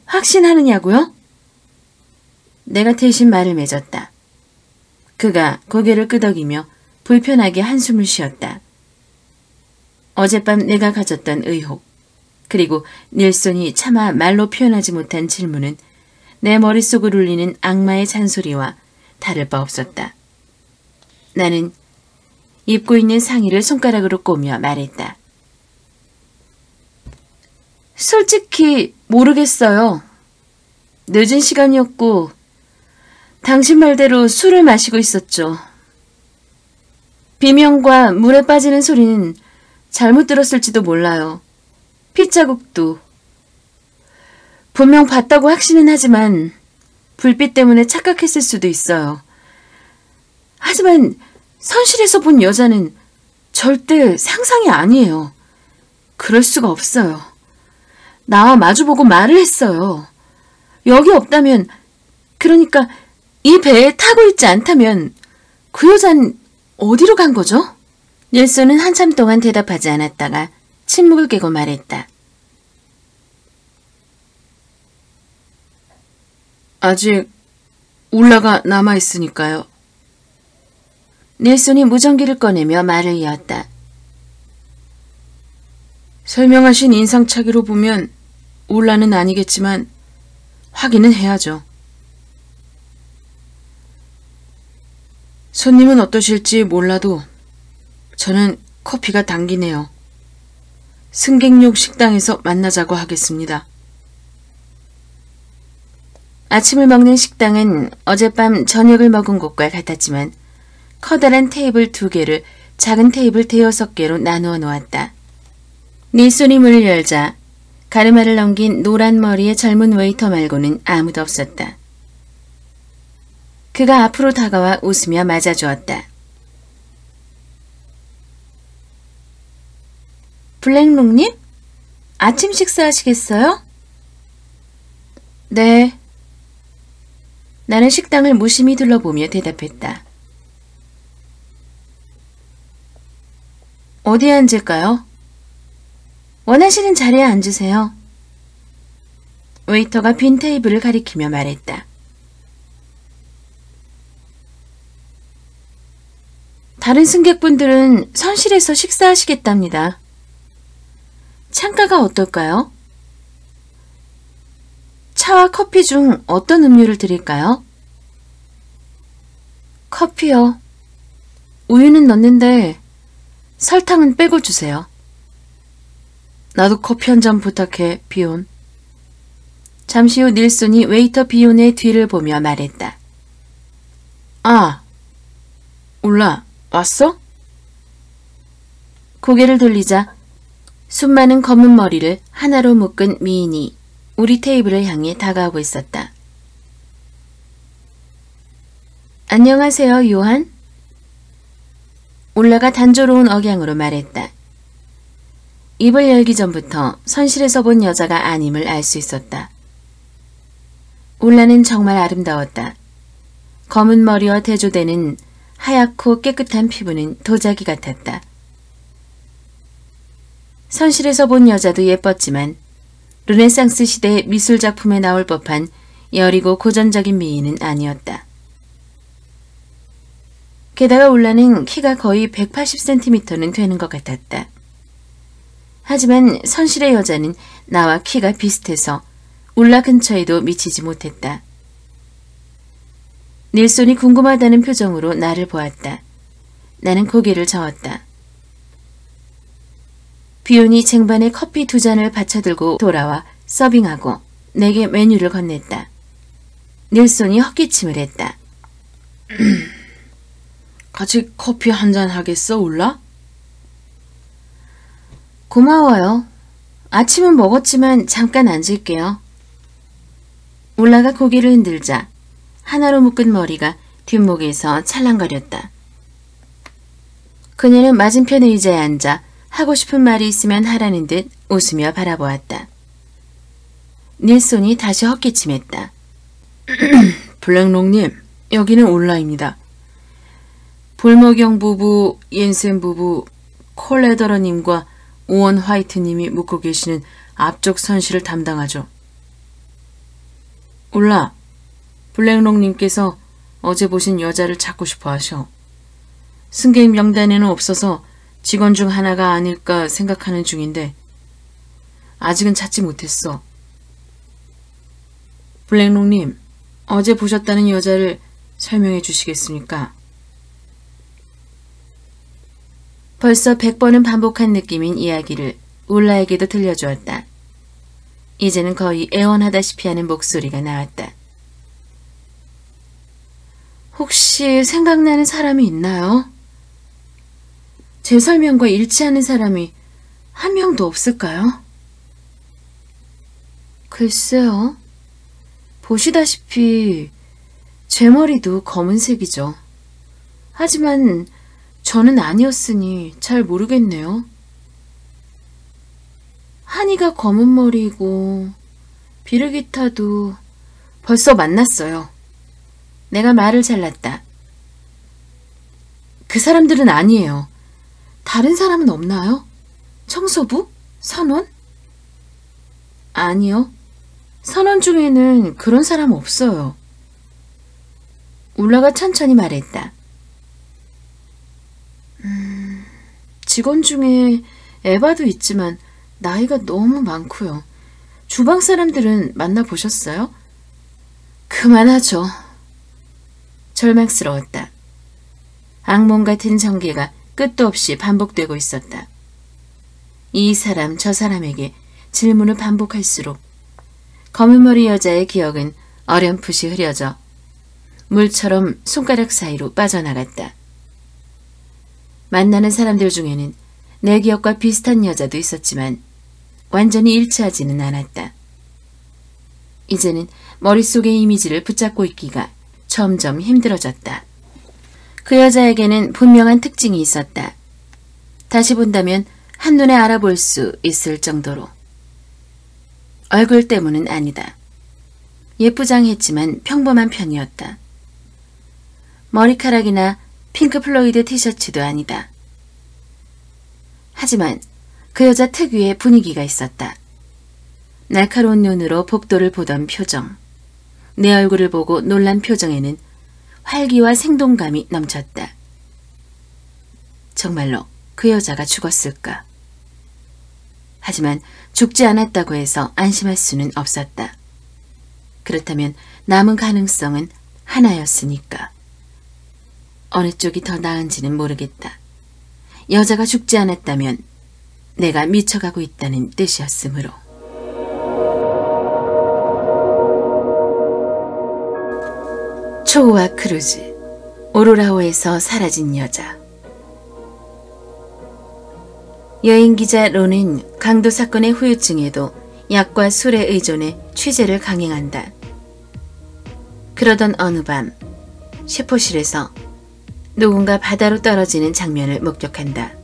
확신하느냐고요? 내가 대신 말을 맺었다. 그가 고개를 끄덕이며 불편하게 한숨을 쉬었다. 어젯밤 내가 가졌던 의혹, 그리고 닐손이 차마 말로 표현하지 못한 질문은 내 머릿속을 울리는 악마의 잔소리와 다를 바 없었다. 나는 입고 있는 상의를 손가락으로 꼬며 말했다. 솔직히 모르겠어요. 늦은 시간이었고 당신 말대로 술을 마시고 있었죠. 비명과 물에 빠지는 소리는 잘못 들었을지도 몰라요. 핏자국도. 분명 봤다고 확신은 하지만 불빛 때문에 착각했을 수도 있어요. 하지만 선실에서 본 여자는 절대 상상이 아니에요. 그럴 수가 없어요. 나와 마주보고 말을 했어요. 여기 없다면, 그러니까 이 배에 타고 있지 않다면 그 여잔 어디로 간 거죠? 닐손은 한참 동안 대답하지 않았다가 침묵을 깨고 말했다. 아직 울라가 남아있으니까요. 닐손이 무전기를 꺼내며 말을 이었다. 설명하신 인상착의로 보면 울라는 아니겠지만 확인은 해야죠. 손님은 어떠실지 몰라도 저는 커피가 당기네요. 승객용 식당에서 만나자고 하겠습니다. 아침을 먹는 식당은 어젯밤 저녁을 먹은 곳과 같았지만 커다란 테이블 2개를 작은 테이블 5개로 나누어 놓았다. 닐손이 문을 열자 가르마를 넘긴 노란 머리의 젊은 웨이터 말고는 아무도 없었다. 그가 앞으로 다가와 웃으며 맞아주었다. 블랙롱님? 아침 식사하시겠어요? 네. 나는 식당을 무심히 둘러보며 대답했다. 어디에 앉을까요? 원하시는 자리에 앉으세요. 웨이터가 빈 테이블을 가리키며 말했다. 다른 승객분들은 선실에서 식사하시겠답니다. 창가가 어떨까요? 차와 커피 중 어떤 음료를 드릴까요? 커피요. 우유는 넣는데 설탕은 빼고 주세요. 나도 커피 한 잔 부탁해, 비온. 잠시 후 닐손이 웨이터 비온의 뒤를 보며 말했다. 아, 울라, 왔어? 고개를 돌리자 수많은 검은 머리를 하나로 묶은 미인이 우리 테이블을 향해 다가오고 있었다. 안녕하세요, 요한. 울라가 단조로운 억양으로 말했다. 입을 열기 전부터 선실에서 본 여자가 아님을 알 수 있었다. 울라는 정말 아름다웠다. 검은 머리와 대조되는 하얗고 깨끗한 피부는 도자기 같았다. 선실에서 본 여자도 예뻤지만 르네상스 시대의 미술작품에 나올 법한 여리고 고전적인 미인은 아니었다. 게다가 울라는 키가 거의 180cm는 되는 것 같았다. 하지만 선실의 여자는 나와 키가 비슷해서 울라 근처에도 미치지 못했다. 닐손이 궁금하다는 표정으로 나를 보았다. 나는 고개를 저었다. 비온이 쟁반에 커피 2잔을 받쳐들고 돌아와 서빙하고 내게 메뉴를 건넸다. 닐손이 헛기침을 했다. 같이 커피 한 잔 하겠어, 울라? 고마워요. 아침은 먹었지만 잠깐 앉을게요. 울라가 고개를 흔들자 하나로 묶은 머리가 뒷목에서 찰랑거렸다. 그녀는 맞은편 의자에 앉아 하고 싶은 말이 있으면 하라는 듯 웃으며 바라보았다. 닐손이 다시 헛기침했다. 블랙롱님, 여기는 울라입니다. 볼머경 부부, 옌센 부부, 콜레더러님과 오원 화이트님이 묵고 계시는 앞쪽 선실을 담당하죠. 울라, 블랙롱님께서 어제 보신 여자를 찾고 싶어 하셔. 승객 명단에는 없어서 직원 중 하나가 아닐까 생각하는 중인데 아직은 찾지 못했어. 블랙롱님, 어제 보셨다는 여자를 설명해 주시겠습니까? 벌써 100번은 반복한 느낌인 이야기를 울라에게도 들려주었다. 이제는 거의 애원하다시피 하는 목소리가 나왔다. 혹시 생각나는 사람이 있나요? 제 설명과 일치하는 사람이 한 명도 없을까요? 글쎄요. 보시다시피 제 머리도 검은색이죠. 하지만 저는 아니었으니 잘 모르겠네요. 한이가 검은 머리고 비르기타도 벌써 만났어요. 내가 말을 잘랐다. 그 사람들은 아니에요. 다른 사람은 없나요? 청소부? 선원? 아니요. 선원 중에는 그런 사람 없어요. 울라가 천천히 말했다. 직원 중에 에바도 있지만 나이가 너무 많고요. 주방 사람들은 만나보셨어요? 그만하죠. 절망스러웠다. 악몽 같은 전개가 끝도 없이 반복되고 있었다. 이 사람 저 사람에게 질문을 반복할수록 검은 머리 여자의 기억은 어렴풋이 흐려져 물처럼 손가락 사이로 빠져나갔다. 만나는 사람들 중에는 내 기억과 비슷한 여자도 있었지만 완전히 일치하지는 않았다. 이제는 머릿속의 이미지를 붙잡고 있기가 점점 힘들어졌다. 그 여자에게는 분명한 특징이 있었다. 다시 본다면 한눈에 알아볼 수 있을 정도로. 얼굴 때문은 아니다. 예쁘장했지만 평범한 편이었다. 머리카락이나 핑크 플로이드 티셔츠도 아니다. 하지만 그 여자 특유의 분위기가 있었다. 날카로운 눈으로 복도를 보던 표정. 내 얼굴을 보고 놀란 표정에는 활기와 생동감이 넘쳤다. 정말로 그 여자가 죽었을까? 하지만 죽지 않았다고 해서 안심할 수는 없었다. 그렇다면 남은 가능성은 하나였으니까. 어느 쪽이 더 나은지는 모르겠다. 여자가 죽지 않았다면 내가 미쳐가고 있다는 뜻이었으므로. 초호화 크루즈, 오로라호에서 사라진 여자. 여행기자 론은 강도 사건의 후유증에도 약과 술에 의존해 취재를 강행한다. 그러던 어느 밤 셰포실에서 누군가 바다로 떨어지는 장면을 목격한다.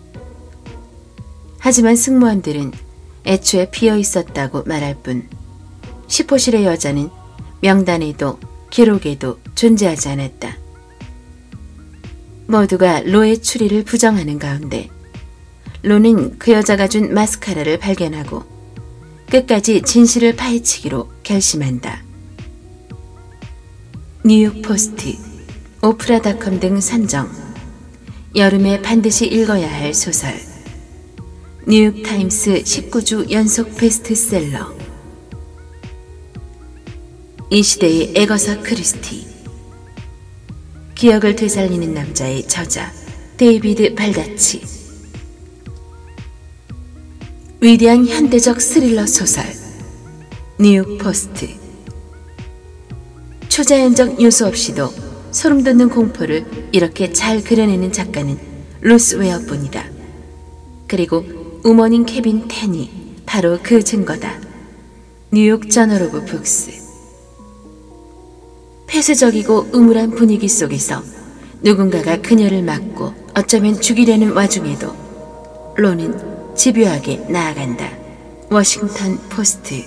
하지만 승무원들은 애초에 비어 있었다고 말할 뿐 셰포실의 여자는 명단에도 기록에도 존재하지 않았다. 모두가 로의 추리를 부정하는 가운데 로는 그 여자가 준 마스카라를 발견하고 끝까지 진실을 파헤치기로 결심한다. 뉴욕 포스트, 오프라닷컴 등 선정, 여름에 반드시 읽어야 할 소설, 뉴욕타임스 19주 연속 베스트셀러, 이 시대의 에거사 크리스티, 기억을 되살리는 남자의 저자 데이비드 발다치, 위대한 현대적 스릴러 소설 뉴욕 포스트. 초자연적 요소 없이도 소름 돋는 공포를 이렇게 잘 그려내는 작가는 루스 웨어뿐이다. 그리고 우먼인 케빈 텐이 바로 그 증거다. 뉴욕 저널 오브 북스. 폐쇄적이고 음울한 분위기 속에서 누군가가 그녀를 막고 어쩌면 죽이려는 와중에도 론은 집요하게 나아간다. 워싱턴 포스트.